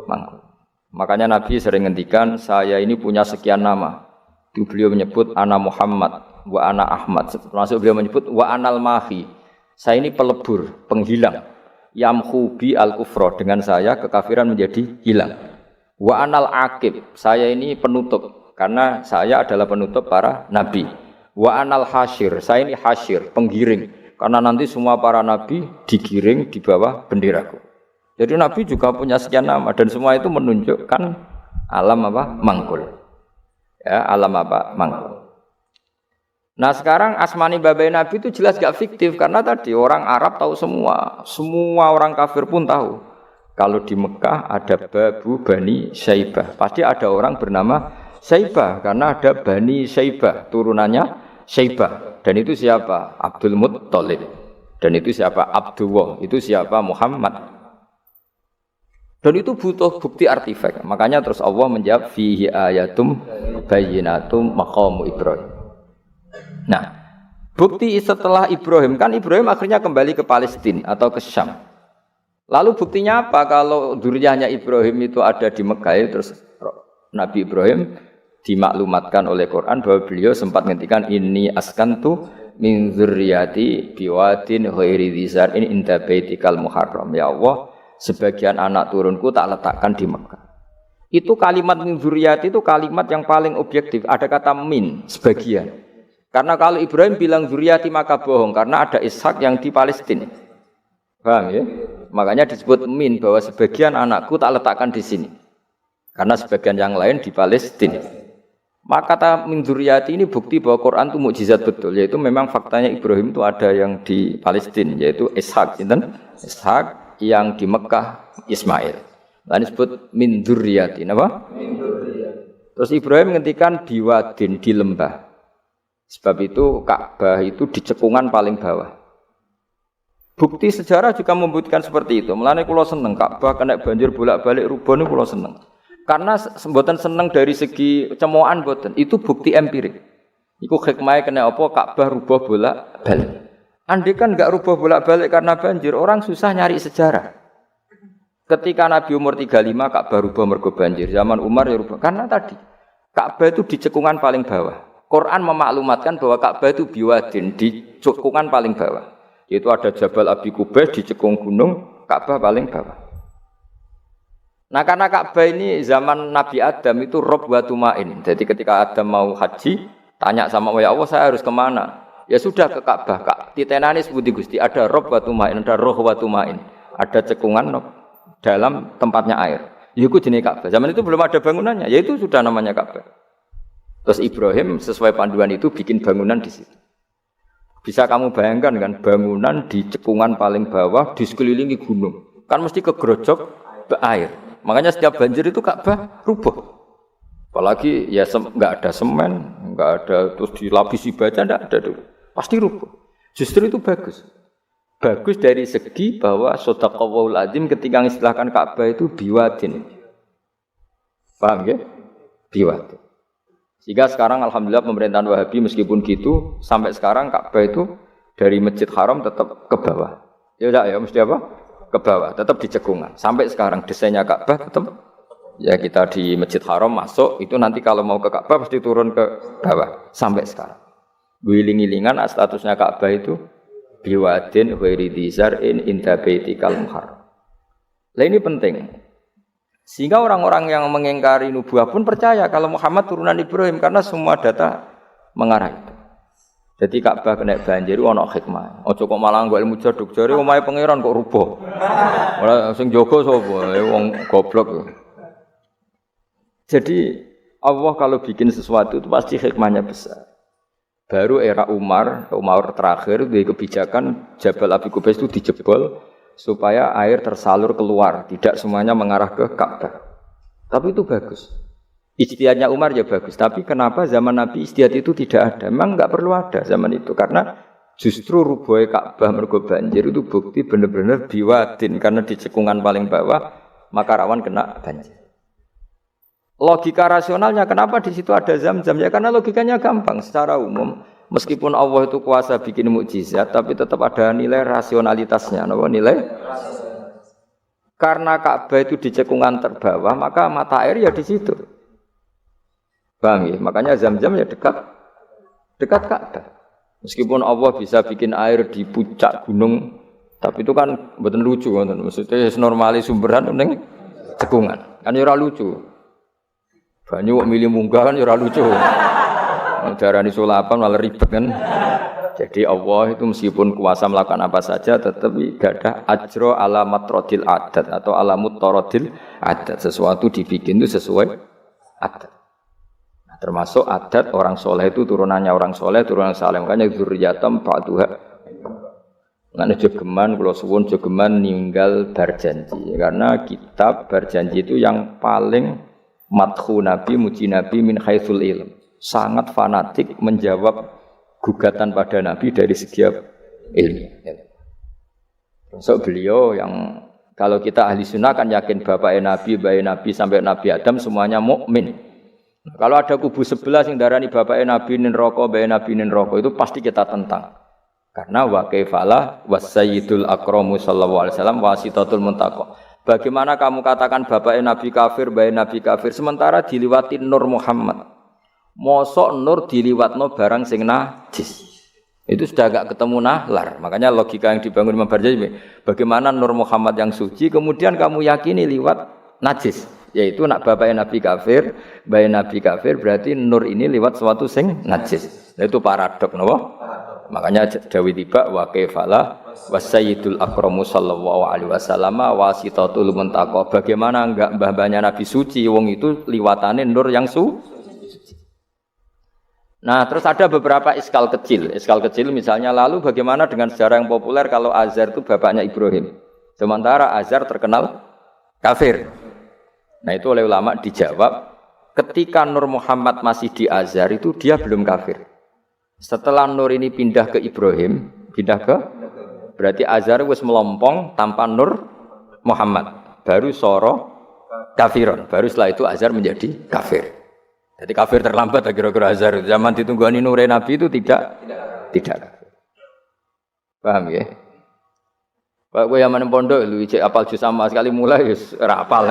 Mangkul. Makanya Nabi sering ngendikan saya ini punya sekian nama. Itu beliau menyebut ana Muhammad wa ana Ahmad. Termasuk beliau menyebut wa anal mahi. Saya ini pelebur, penghilang. Yamhu bi al-kufra, dengan saya kekafiran menjadi hilang. Wa anal aqib, saya ini penutup karena saya adalah penutup para nabi. Wa anal hasyir, saya ini hasyir, penggiring karena nanti semua para nabi digiring di bawah benderaku. Jadi nabi juga punya sekian nama dan semua itu menunjukkan alam apa? Mangkul. Ya, alam apa? Mangkul. Nah sekarang asmani babai nabi itu jelas gak fiktif karena tadi orang Arab tahu semua orang kafir pun tahu. Kalau di Mekah ada Babu Bani Syaibah, pasti ada orang bernama Syaibah karena ada Bani Syaibah, turunannya Syaibah. Dan itu siapa? Abdul Muttalib. Dan itu siapa? Abdullah. Itu siapa? Muhammad. Dan itu butuh bukti artefak. Makanya terus Allah menjawab fihi ayatum bayyinatum maqamu Ibrahim. Nah, bukti setelah Ibrahim kan Ibrahim akhirnya kembali ke Palestina atau ke Syam. Lalu buktinya apa kalau dzurriyyahnya Ibrahim itu ada di Mekah terus Nabi Ibrahim dimaklumatkan oleh Quran bahwa beliau sempat ngendikan inni askantu min dzurriyyati biwadin ghairi dzar in inda baitikal muharram ya Allah sebagian anak turunku tak letakkan di Mekah. Itu kalimat min dzurriyyati itu kalimat yang paling objektif, ada kata min sebagian. Karena kalau Ibrahim bilang dzurriyyati maka bohong karena ada Ishak yang di Palestina. Paham ya? Makanya disebut min bahwa sebagian anakku tak letakkan di sini. Karena sebagian yang lain di Palestina. Maka kata min dzurriyyati ini bukti bahwa Quran itu mukjizat betul, yaitu memang faktanya Ibrahim itu ada yang di Palestina, yaitu Ishak, Ishak yang di Mekah Ismail. Lalu disebut min dzurriyyati, apa? Terus Ibrahim ngendikan biwadin di lembah. Sebab itu Ka'bah itu di cekungan paling bawah. Bukti sejarah juga membuktikan seperti itu. Mulane kula seneng Ka'bah kena banjir bolak-balik rubuh niku kula seneng. Karena mboten seneng dari segi cemoan mboten. Itu bukti empirik. Iku hikmahe kena apa Ka'bah rubuh bolak-balik. Andai kan enggak rubuh bolak-balik karena banjir, orang susah nyari sejarah. Ketika Nabi umur 35 Ka'bah rubuh mergo banjir. Zaman Umar ya rubuh karena tadi Ka'bah itu di cekungan paling bawah. Quran memaklumatkan bahwa Ka'bah itu biwadin di cekungan paling bawah. Itu ada Jabal Abi Qubais di cekung gunung, Ka'bah paling bawah. Nah karena Ka'bah ini zaman Nabi Adam itu rob wa tumain. Jadi ketika Adam mau haji, tanya sama ya Allah saya harus kemana? Ya sudah ke Ka'bah. Titenane sebuti Gusti ada rob wa tumain, ada roh wa tumain. Ada cekungan dalam tempatnya air. Itu jenis Ka'bah. Zaman itu belum ada bangunannya, ya itu sudah namanya Ka'bah. Terus Ibrahim sesuai panduan itu bikin bangunan di situ. Bisa kamu bayangkan kan bangunan di cekungan paling bawah di sekelilingi gunung. Kan mesti kegerojok air. Makanya setiap banjir itu Ka'bah rubuh. Apalagi ya enggak ada semen, enggak ada terus dilapisi baja, enggak ada dulu. Pasti rubuh. Justru itu bagus. Bagus dari segi bahwa shadaqallahul azim ketika mengistilahkan Ka'bah itu biwadin. Paham ya? Biwadin. Sehingga sekarang alhamdulillah pemerintahan Wahabi meskipun gitu sampai sekarang Ka'bah itu dari Masjid Haram tetap ke bawah. Ya enggak ya mesti apa? Ke bawah, tetap di cekungan. Sampai sekarang desainnya Ka'bah tetap ya kita di Masjid Haram masuk itu nanti kalau mau ke Ka'bah pasti turun ke bawah sampai sekarang. Wiling-wilingan statusnya Ka'bah itu biwadin ghairi dzar'in inda baitikal muharram. Lah ini penting. Sehingga orang-orang yang mengingkari nubuah pun percaya kalau Muhammad turunan Ibrahim karena semua data mengarah itu. Jadi Ka'bah kena banjir ana hikmah. Aja kok malah nggo ilmu jaduk jare omahe pangeran kok rubuh. Ora sing jaga sapa? Wong goblok. Jadi Allah kalau bikin sesuatu itu pasti hikmahnya besar. Baru era Umar terakhir di kebijakan Jabal Abi Qubais itu dijebol supaya air tersalur keluar, tidak semuanya mengarah ke Ka'bah. Tapi itu bagus. Ijtihadnya Umar ya bagus, tapi kenapa zaman Nabi ijtihad itu tidak ada? Memang enggak perlu ada zaman itu karena justru rubuhe Ka'bah mergo banjir itu bukti benar-benar biwadin karena di cekungan paling bawah maka rawan kena banjir. Logika rasionalnya kenapa di situ ada Zam-Zam? Ya karena logikanya gampang. Secara umum, meskipun Allah itu kuasa bikin mukjizat, tapi tetap ada nilai rasionalitasnya. Nilai? Karena Ka'bah itu di cekungan terbawah, maka mata air ya di situ. Paham ya? Makanya Zam-Zam ya dekat Ka'bah. Meskipun Allah bisa bikin air di puncak gunung, tapi itu kan betul lucu, maksudnya normali sumberan ning cekungan. Kan ya ora lucu. Banyu kok milih munggah kan ya ora lucu. Darani sulapan malah ribet kan. Jadi Allah itu meskipun kuasa melakukan apa saja tetap gadah ajro ala matrodil adat atau ala mutarodil adat. Sesuatu dibikin itu sesuai adat. Nah, termasuk adat orang soleh itu turunannya orang soleh, turunan saleh. Makanya dzurriyatam ba'duha. Ngene jogeman kula suwun jogeman ninggal berjanji. Karena kitab berjanji itu yang paling madhu Nabi, muji Nabi min haitsul ilm. Sangat fanatik menjawab gugatan pada Nabi dari segi ilmu. Termasuk beliau yang kalau kita ahli sunnah kan yakin bapaknya Nabi, bayi Nabi sampai Nabi Adam semuanya mukmin. Kalau ada kubu sebelah yang darani bapaknya Nabi nin roko, bayi Nabi nin roko itu pasti kita tentang. Karena wa kaifalah wasayyidul akramu sallallahu alaihi wasallam wasitatul muntaqo. Bagaimana kamu katakan bapaknya Nabi kafir, bayi Nabi kafir, sementara diliwati Nur Muhammad. Mosok Nur diliwatno barang sing najis. Itu sudah agak ketemu nahlar. Makanya logika yang dibangun Imam Barjani, bagaimana Nur Muhammad yang suci, kemudian kamu yakini liwat najis. Yaitu nak bapaknya Nabi kafir, bayi Nabi kafir, berarti Nur ini liwat suatu sing najis. Itu paradok, no? Makanya Dawi tiba wa kaifalah wasayyidul akramu sallallahu alaihi wasallam wasitatul muntaqo. Bagaimana enggak mbah-mbahnya Nabi suci wong itu liwatane nur yang suci. Nah, terus ada beberapa iskal kecil. Iskal kecil misalnya lalu bagaimana dengan sejarah yang populer kalau Azar itu bapaknya Ibrahim. Sementara Azar terkenal kafir. Nah, itu oleh ulama dijawab ketika Nur Muhammad masih di Azar itu dia belum kafir. Setelah Nur ini pindah ke Ibrahim, berarti Azhar wis melompong tanpa Nur Muhammad. Baru soro kafiron. Baru setelah itu Azhar menjadi kafir. Jadi kafir terlambat kira-kira Azhar. Zaman ditunggani Nur Nabi itu tidak kafir. Paham ya? Pak gue yang mana pondok lu cek apal juz sama sekali mulai wis ora apal.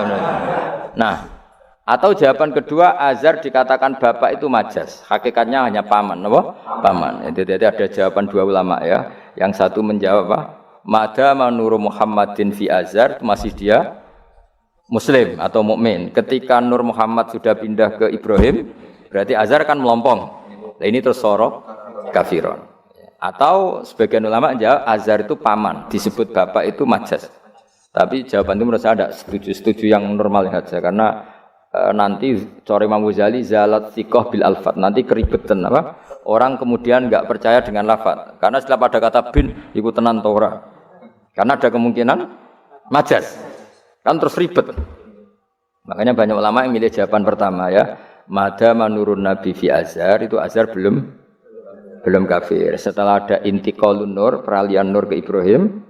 Nah, atau jawaban kedua Azhar dikatakan bapak itu majas, hakikatnya hanya paman, apa? Paman. Jadi ada jawaban dua ulama ya. Yang satu menjawab apa? Madama Nur Muhammadin fi Azhar masih dia Muslim atau mukmin. Ketika Nur Muhammad sudah pindah ke Ibrahim, berarti Azhar kan melompong. Nah ini terus sorok kafiron. Atau sebagian ulama menjawab Azhar itu paman, disebut bapak itu majas. Tapi jawaban itu menurut saya ada setuju yang normal saja karena nanti cara Imam Ghazali zalat thiqah bil alfat, nanti keribetan apa orang kemudian enggak percaya dengan lafaz karena setelah pada kata bin iku tenan ta ora, karena ada kemungkinan majas kan terus ribet. Makanya banyak ulama yang milih jawaban pertama ya, Mada menurun Nabi fi Azhar itu Azhar belum kafir. Setelah ada intiqalun nur, peralihan nur ke Ibrahim,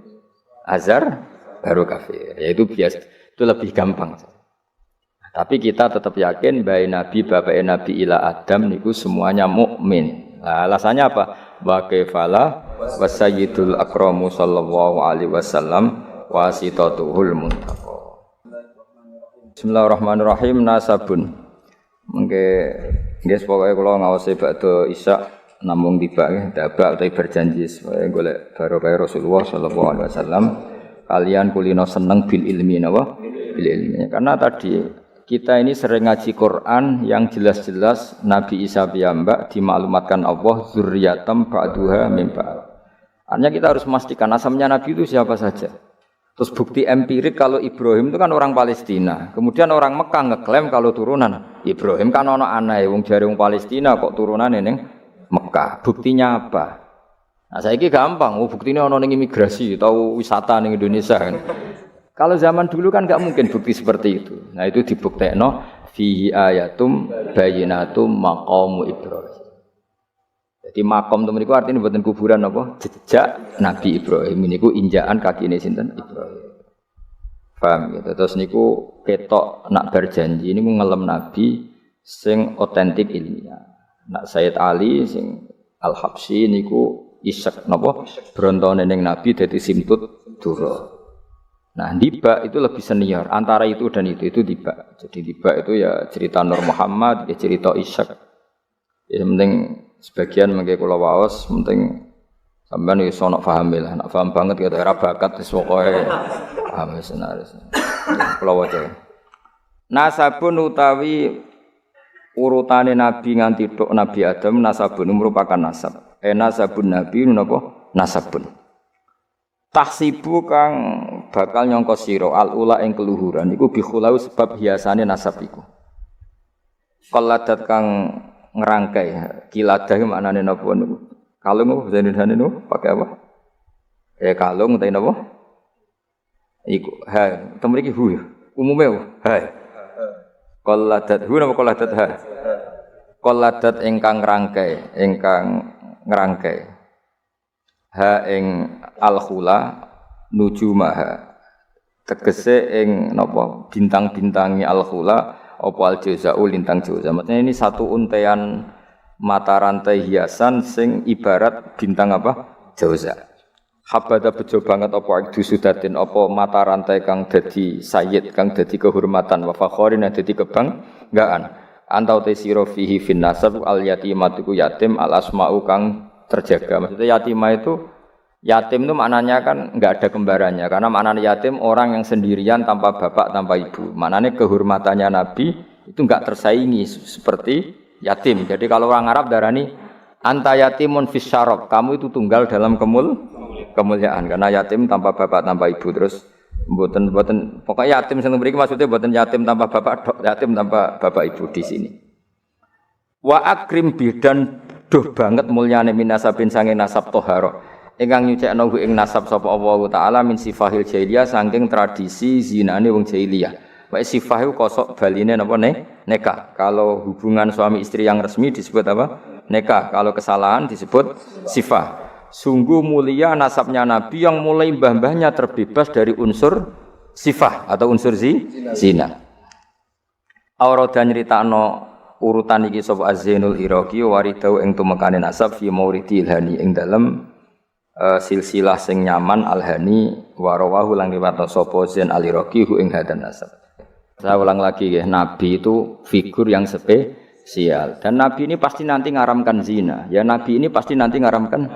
Azhar baru kafir. Yaitu biasa, itu lebih gampang. Tapi kita tetap yakin bahwa Nabi bapak Nabi ila Adam niku semuanya mukmin. Nah, alasannya apa? Wa kaifala wasayyidul akramu sallallahu alaihi wasallam wasitatuhul muntaqa. Bismillahirrahmanirrahim. Nasabun. Mengke nggih pokoke kula ngawasi badhe isya namung tiba nggih dabak utawi berjanji supaya golek barokah Rasulullah sallallahu alaihi wasallam kalian kulino seneng bil ilmi napa? Bil ilmi. Karena tadi kita ini sering ngaji Quran yang jelas-jelas Nabi Isa piyambak dimaklumatkan Allah zurriyatam ba'duha min ba'd. Artinya kita harus memastikan asalnya Nabi itu siapa saja. Terus bukti empirik kalau Ibrahim itu kan orang Palestina. Kemudian orang Mekah ngeklaim kalau turunan Ibrahim kan ono anake wong jare wong Palestina kok turunane ning Mekah. Buktinya apa? Nah, saiki gampang, buktinya ono ning imigrasi atau wisata ning Indonesia kan. Kalau zaman dulu kan nggak mungkin bukti seperti itu. Nah itu dibuktekno fihi ayatum bayyinatum maqamu Ibrahim. Jadi makom temen niku artine mboten kuburan apa? Jejak Nabi Ibrahim niku injakan kakine sinten Ibrahim. Paham gitu. Terus niku ketok nak berjanji niku ngelem Nabi sing otentik ilmiah. Nak Sayyid Ali sing Al-Habsyi niku isek napa brontone ning Nabi dadi simtut dura. Nah, Diba itu lebih senior. Antara itu dan itu Diba. Jadi Diba itu ya cerita Nur Muhammad, ya cerita Ishak. Ya penting sebagian mengke kula waos, penting sampean iso nak paham lah. Nak paham banget ya era bakat wis pokoke paham senaris. Kula waca. Nasabun utawi urutane nabi nganti tok Nabi Adam nasabun merupakan nasab. Nasabun nabi napa? Nasabun. Tahsibu kang bakal nyangka sira al-ula ing keluhuran iku bikhulau sebab hiasane nasab iku. Qalladat kang ngrangkai kiladah maknane napa niku? Kalung apa bahasa Indonesia niku pakai apa? Kalung utawa napa? Iku ha, temu iki hu. Umume ha. Qalladat hu napa qalladat ha? Qalladat ingkang ngrangkai. Ha ing al-khula nujumaha tegese ing napa bintang-bintangi al-khula apa al-jazau lintang jaza. Maksudnya ini satu untean mata rantai hiasan sing ibarat bintang apa? Jauza. Habada bejo banget apa ikdu sudatin apa mata rantai kang dadi sayyid kang dadi kehormatan wa fakhorin dadi kebanggaan. Antau te sira fihi fin nasab al yatimatu yatim al asma'u kang terjaga. Maksudnya yatimah itu yatim itu maknanya kan enggak ada kembarannya karena maknanya yatim orang yang sendirian tanpa bapak tanpa ibu. Maknanya kehormatannya Nabi itu enggak tersaingi seperti yatim. Jadi kalau orang Arab darani anta yatimun fis syarab, kamu itu tunggal dalam kemuliaan karena yatim tanpa bapak tanpa ibu. Terus mboten pokoknya yatim sing mriki maksudnya mboten yatim tanpa bapak, yatim tanpa bapak ibu di sini. Wa akrim bidan duh banget mulyane min nasabin sange nasab toharo ingkang nyucekno ing nasab sapa Allah taala min sifahil jahiliyah saking tradisi zinane wong jahiliyah. Wae sifah iku kosok baline napa nikah. Kalau hubungan suami istri yang resmi disebut apa? Nikah. Kalau kesalahan disebut sifah. Sungguh mulia nasabnya Nabi yang mulai mbah-mbahnya terbebas dari unsur sifah atau unsur zina. Aurada nyritakno urutan iki sapa Az-Zainul Iraqi waridau ing tumekane nasab fi mauridil hani ing dalem silsilah sing nyaman al-hani wa rawahu lang riwayat sapa Zain al-Iraqi hu ing hadan nasab. Saya ulang lagi ya, Nabi itu figur yang spesial dan Nabi ini pasti nanti ngaramkan zina. Ya Nabi ini pasti nanti ngaramkan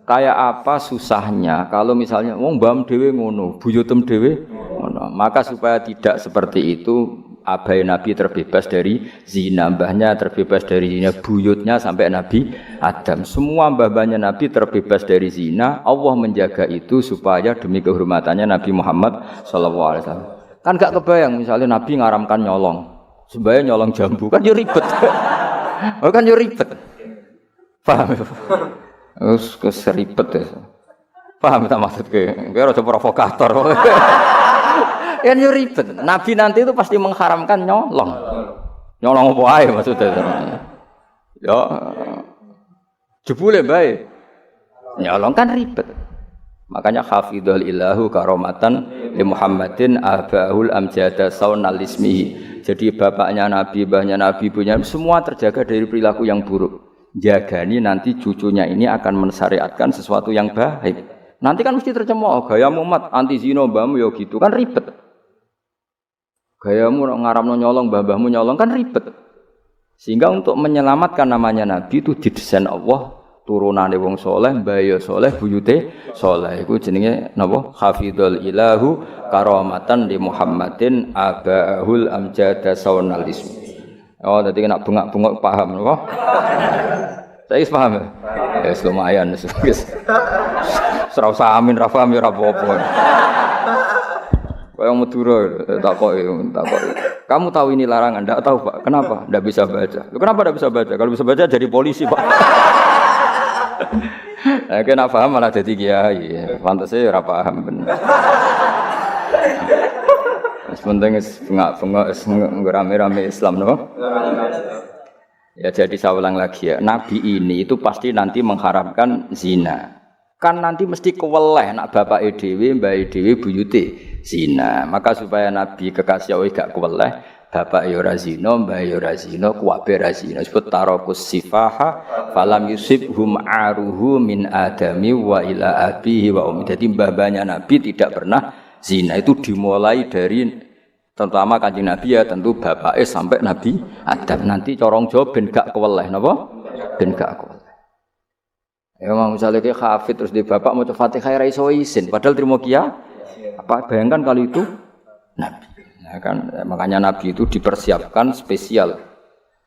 kayak apa susahnya kalau misalnya wong mbam dhewe ngono, buyutem dhewe ngono. Maka supaya tidak seperti itu abai Nabi terbebas dari zina, mbahnya terbebas dari zina, buyutnya sampai Nabi Adam. Semua mbah-mbahnya Nabi terbebas dari zina. Allah menjaga itu supaya demi kehormatannya Nabi Muhammad SAW. Kan gak kebayang misalnya Nabi ngaramkan nyolong, sebaya nyolong jambu kan yo ribet. Kan yo ribet. Paham? Wis ribet ya. Paham tak maksudke? Kowe ora provokator. Ya ribet. Nabi nanti itu pasti mengharamkan nyolong. Nyolong apa ae maksudnya. Ya jebule bae. Nyolong kan ribet. Makanya hafidhul ilahu karomatan li Muhammadin abahul amjada saunal ismihi. Jadi bapaknya Nabi, mbahnya Nabi, ibunya semua terjaga dari perilaku yang buruk. Jagani nanti cucunya ini akan mensyariatkan sesuatu yang baik. Nanti kan mesti tercemooh, gaya Muhammad anti zina mbahmu ya gitu kan ribet. Gayamu ngaramno nyolong, mbah-mbahmu nyolong kan ribet. Sehingga untuk menyelamatkan namanya Nabi itu didesain Allah turunane wong soleh, mbaya soleh, buyute soleh. Iku jenenge napa? Hafidhul ilahu karamatan li Muhammadin abahul amjada saunal ismi. Oh, dadi nek bengak-bengok paham napa? Saya paham ya? Ya lumayan wis. Ora usah amin ra paham ya ora apa-apa. Kayak Madura takoki. Kamu tahu ini larangan? Enggak tahu, Pak. Kenapa? Enggak bisa baca. Loh, kenapa enggak bisa baca? Kalau bisa baca jadi polisi, Pak. Nah, kena paham malah jadi kiai. Pantasnya ora paham bener. Sementing bengak-bengok rame-rame Islam no? Ya jadi saya ulang lagi ya. Nabi ini itu pasti nanti mengharapkan zina. Kan nanti mesti keweleh nak bapak dhewe, mbak dhewe buyute zina. Maka supaya Nabi kekasih Allah gak keweleh, bapak ya ora zina, mbah ya ora zina, kuwabe ora zina. Sebut tarakus sifaha falam yusibhum aruhu min adami wa ila abihi wa ummi. Jadi mbah-mbahnya Nabi tidak pernah zina. Itu dimulai dari terutama Kanjeng Nabi ya tentu bapake sampai Nabi Adam. Nanti corong jawab ben gak keweleh napa? Ben gak keweleh. Ya mau misalnya kayak hafid terus di bapak mau Fatihah ra iso isin padahal terima kia. Apa bayangkan kali itu Nabi. Nah, kan makanya Nabi itu dipersiapkan spesial.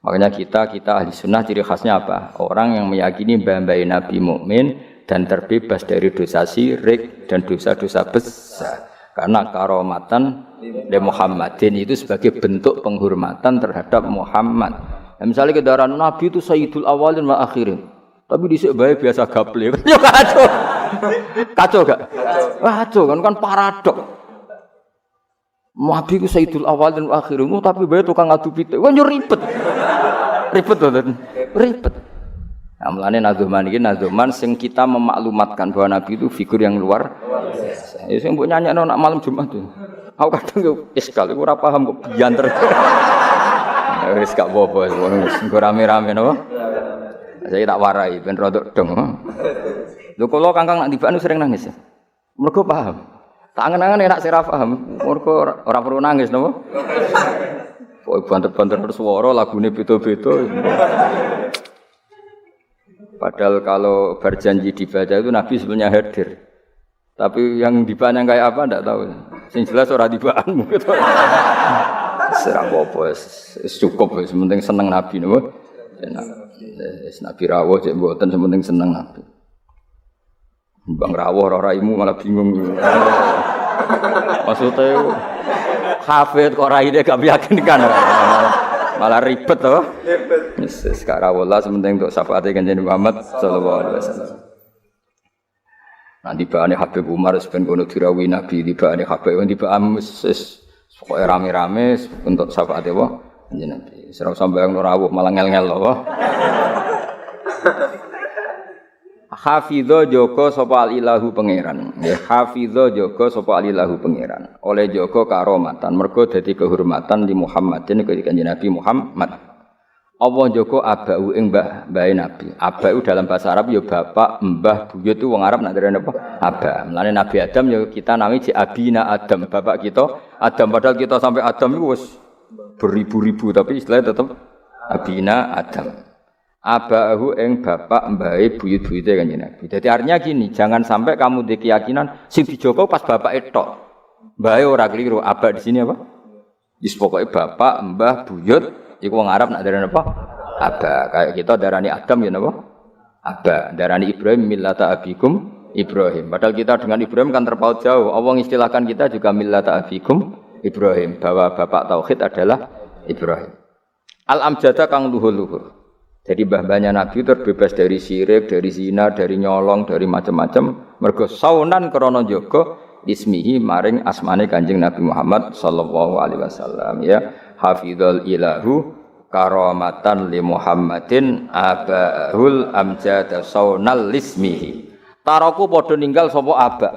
Makanya kita ahli sunnah ciri khasnya apa? Orang yang meyakini mbah-mbah Nabi mukmin dan terbebas dari dosa syirik dan dosa-dosa besar. Karena karomatan li Muhammadin itu sebagai bentuk penghormatan terhadap Muhammad. Nah, misalnya kedaran Nabi itu sayyidul awalin wa akhirin. Tapi dhisik bae biasa gaple. Yo kacau. Kacau gak? Kacau kan paradok. Nabi ku sayyidul awalin wa akhirin, tapi bae tukang adu pitik. Kan yo ribet. Ribet to, ribet. Nah, mulane nazuman iki nazuman sing kita memaklumatkan bahwa Nabi itu figur yang luar biasa. Ya sing mbok nyanyekno nak malam Jumat tuh. Aku kadang yo iskal iku ora paham kok bianter. Wis gak apa-apa, wis rame-rame napa? Saya tak warai ben rodok dong. Lho kula Kangkang nak tibaan sering nangis ya. Mergo paham. Tak angen-angen enak sira paham. Mergo ora perlu nangis napa? Kok banter-banter suara lagune beda-beda. Padahal kalau berjanji dibaca itu Nabi sebenarnya hadir. Tapi yang dibaan yang kayak apa ndak tahu. Sing jelas ora dibaanmu gitu. Serah apa cukup wis penting seneng Nabi napa. Nabi rawuh cek mboten sementing seneng Nabi. Bang rawuh ora raimu malah bingung. Maksudnya hafid kok raine gak meyakinkan. Malah ribet to. Wis rawuh lah sementing untuk syafaate Kanjeng Muhammad sallallahu alaihi wasallam. Nanti baane Habib Umar ben kono dirawi Nabi dibane Habib dibane wis pokoke rame-rame untuk syafaate wa Kanjeng Nabi. Ora sambayang rawuh malah ngel-ngel lho. Hafidho joko sapa ilahu pangeran. Ya hafidho joko sapa ilahu pangeran. Oleh joko karomatan mergo dadi kehormatan di Muhammadin ke Kanjeng Nabi Muhammad. Allah joko abau ing mbah Nabi. Abau dalam bahasa Arab ya bapak, mbah, buyut itu wong Arab nak derene apa? Aba. Mulane Nabi Adam ya kita nami ji abina Adam, bapak kita Adam padahal kita sampai Adam itu wis beribu-ribu tapi istilahnya tetap abina Adam. Abahu ing bapak mbahe buyut-buyute Kanjeng Nabi. Jadi artinya gini, jangan sampai kamu di keyakinan sing dijogo pas bapak etok. Mbahe ora keliru, aba di sini apa? Wis pokoke bapak, mbah, buyut iku wong Arab nak darani apa? Aba. Kayak kita darani Adam ya napa? Aba. Darani Ibrahim millata abikum Ibrahim. Padahal kita dengan Ibrahim kan terpaut jauh. Allah istilahkan kita juga millata abikum Ibrahim, bahwa bapak tauhid adalah Ibrahim. Al-amjada kang luhur-luhur. Jadi mbah-mbahnya Nabi terbebas dari syirik, dari zina, dari nyolong, dari macam-macam. Mergo saunan krana jaga ismihi maring asmane Kanjeng Nabi Muhammad sallallahu alaihi wasallam ya. Hafizul ilahu karamatan li Muhammadin abahul amjad saunal lismihi. Taroku padha ninggal sapa aba.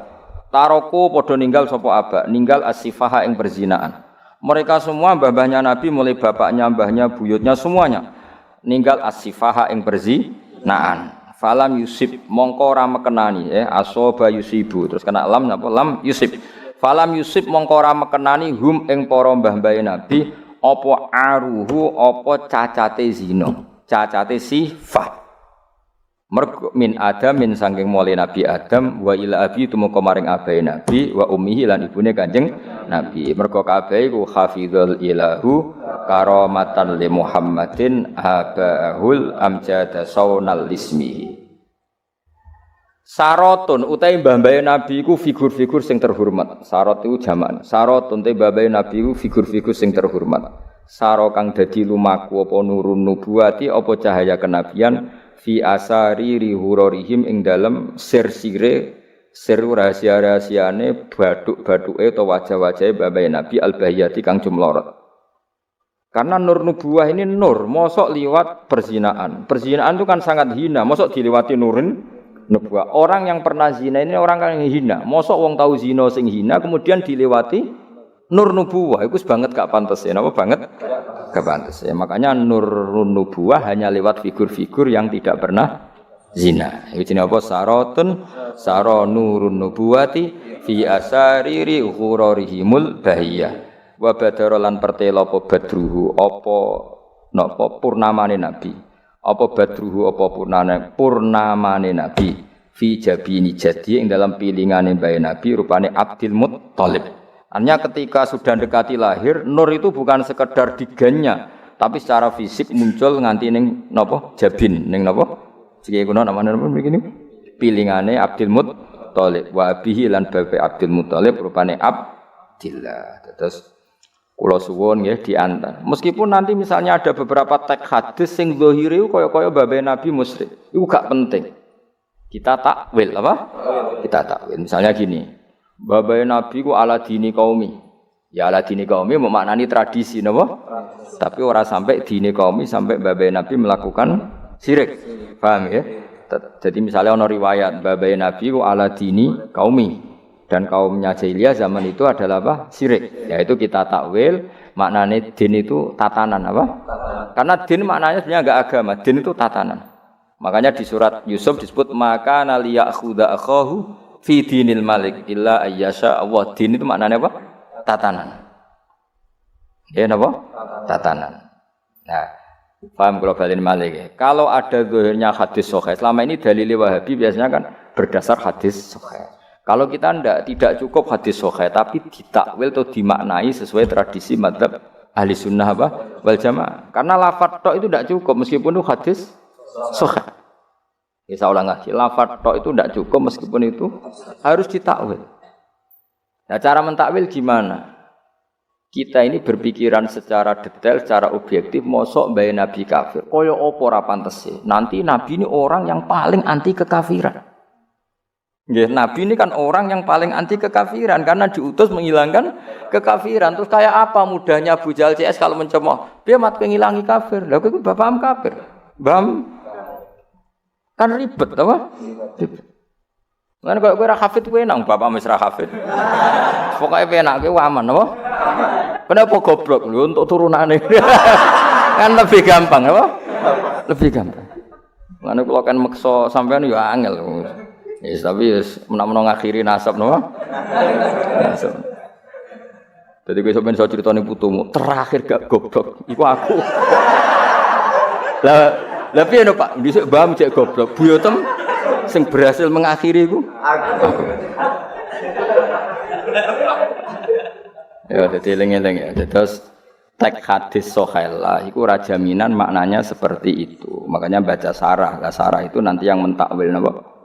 Taroku padha ninggal sapa aba, ninggal as-sifaha ing perzinaan. Mereka semua mbah-mbahnya Nabi mulai bapaknya, mbahnya, buyutnya semuanya ninggal as-sifaha ing perzinaan. Falam yusib mongko ora mekenani asoba yusibu terus kena lam napa lam yusib. Falam yusib mongko ora mekenani hum ing para mbah-mbahe Nabi apa aruhu apa cacate zina, cacate sifah. Mergo min Adam saking mulai Nabi Adam wa ila abi tumeka maring abahe Nabi wa ummihi lan ibune Kanjeng Nabi. Mergo kabeh iku hafizul ilahu karamatan li Muhammadin abahul amjad saunal ismihi. Sarotun utahe mbah-mbahe Nabi iku figur-figur sing terhormat. Sarot iku jamak. Sarotun te mbah-mbahe Nabi iku figur-figur sing terhormat. Saro kang dadi lumaku apa nurun nubuwati apa cahaya kenabian fi asari rihurorihim ing dalem sir-sire sir rahasia-rahasiane baduk-baduke utawa wajah-wajahe mbah-mbahe Nabi al-bahiyati kang jumlorot. Karena nur nubuwah ini nur, mosok liwat perzinaan. Perzinaan itu kan sangat hina, mosok dilewati nurin nubuwah. Orang yang pernah zina ini orang yang hina. Mosok wong tahu zina sing hina kemudian dilewati nur nubuwah. Iku banget gak pantes ya, napa banget? Gak pantes ya. Makanya nur nubuwah hanya lewat figur-figur yang tidak pernah zina. Iku jenenge apa? Sarotun saro nurun nubuwati fi asariri ghurarihimul bahiyah. Wa badara lan pertela apa badruhu apa napa purnamane Nabi. Apa badruhu apa purnamane Nabi fi jabini jadi ing dalam pilingane bae Nabi rupane Abdul Muttalib. Artinya ketika sudah dekati lahir, nur itu bukan sekedar diganya, tapi secara fisik muncul nganti ning napa jabin ning napa sing kuno namane napa begini pilingane Abdul Muttalib wa bihi lan bae Abdul Muttalib rupane Abdillah. Terus kula suwun nggih diantar. Meskipun nanti misalnya ada beberapa teks hadis sing zahire kaya-kaya babe Nabi musyrik. Iku gak penting. Kita takwil apa? Kita takwil. Misalnya gini. Babe Nabi ku ala dini qaumi. Ya ala dini qaumi memaknani tradisi napa? Tapi ora sampai dini qaumi sampai babe Nabi melakukan syirik. Paham ya? Jadi misalnya ana riwayat babe Nabi ku ala dini qaumi. Dan kaumnya jahiliyah zaman itu adalah apa? Syirik. Yaitu kita takwil maknanya din itu tatanan apa? Karena din maknanya sebenarnya enggak agama, din itu tatanan. Makanya di surat Yusuf disebut maka naliyakhudha akhahu fi dinil malik illa ayyasha Allah. Din itu maknanya apa? Tatanan. Ya napa? Tatanan. Nah, paham kalau balin malik ya. Kalau ada zahirnya hadis sahih, selama ini dalil Wahabi biasanya kan berdasar hadis sahih. Kalau kita tidak cukup hadis sahih tapi ditakwil atau dimaknai sesuai tradisi madzhab ahli sunnah apa? Wal jamaah. Karena lafadz tok itu tidak cukup meskipun itu hadis sahih. Ya saya ulang lagi, lafadz tok itu tidak cukup meskipun itu harus ditakwil. Nah, cara mentakwil gimana? Kita ini berpikiran secara detail, secara objektif, mosok bae Nabi kafir. Kaya apa ora pantes e? Nanti Nabi ini orang yang paling anti kekafiran. Nggih, Nabi ini kan orang yang paling anti kekafiran karena diutus menghilangkan kekafiran. Terus kayak apa mudahnya Abu Jahal CS kalau mencemooh, dia mat ngilangi kafir. Lah kowe paham kafir. Paham? Kan ribet apa? Ribet. Lan kowe ora hafid kowe nang bapak wis ra hafid. Pokoke penak kowe aman apa? Kenapa goblok lho untuk turunane. Kan lebih gampang apa? Lebih gampang. Lan kula kan meksa sampean ya angel. Yes, tapi menak-menak ngakhiri nasab no. Nasab. Jadi gue sampeyan iso critane putumu, terakhir gak goblok iku aku. Lah piye no Pak? Dhisik mbah cek goblok. Buyotem sing berhasil mengakhiri iku aku. Ya dadi eling-eling ya. Terus teks hadis sahih lah iku ora jaminan maknanya seperti itu. Makanya baca sarah. Lah sarah itu nanti yang mentakwil napa?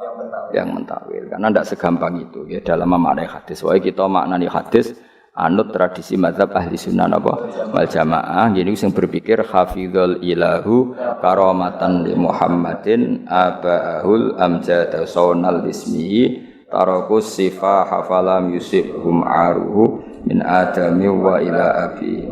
Yang mentakwil karena tidak segampang itu ya dalam memaknai hadis. Wah kita maknani hadis anut tradisi mazhab ahli sunnah apa wal jamaah. Jadi yang berpikir hafizul ilahu karamatan li Muhammadin abahul amjad saunal ismi tarakus sifah hafalam yusibhum aruhu min adami wa ila abi.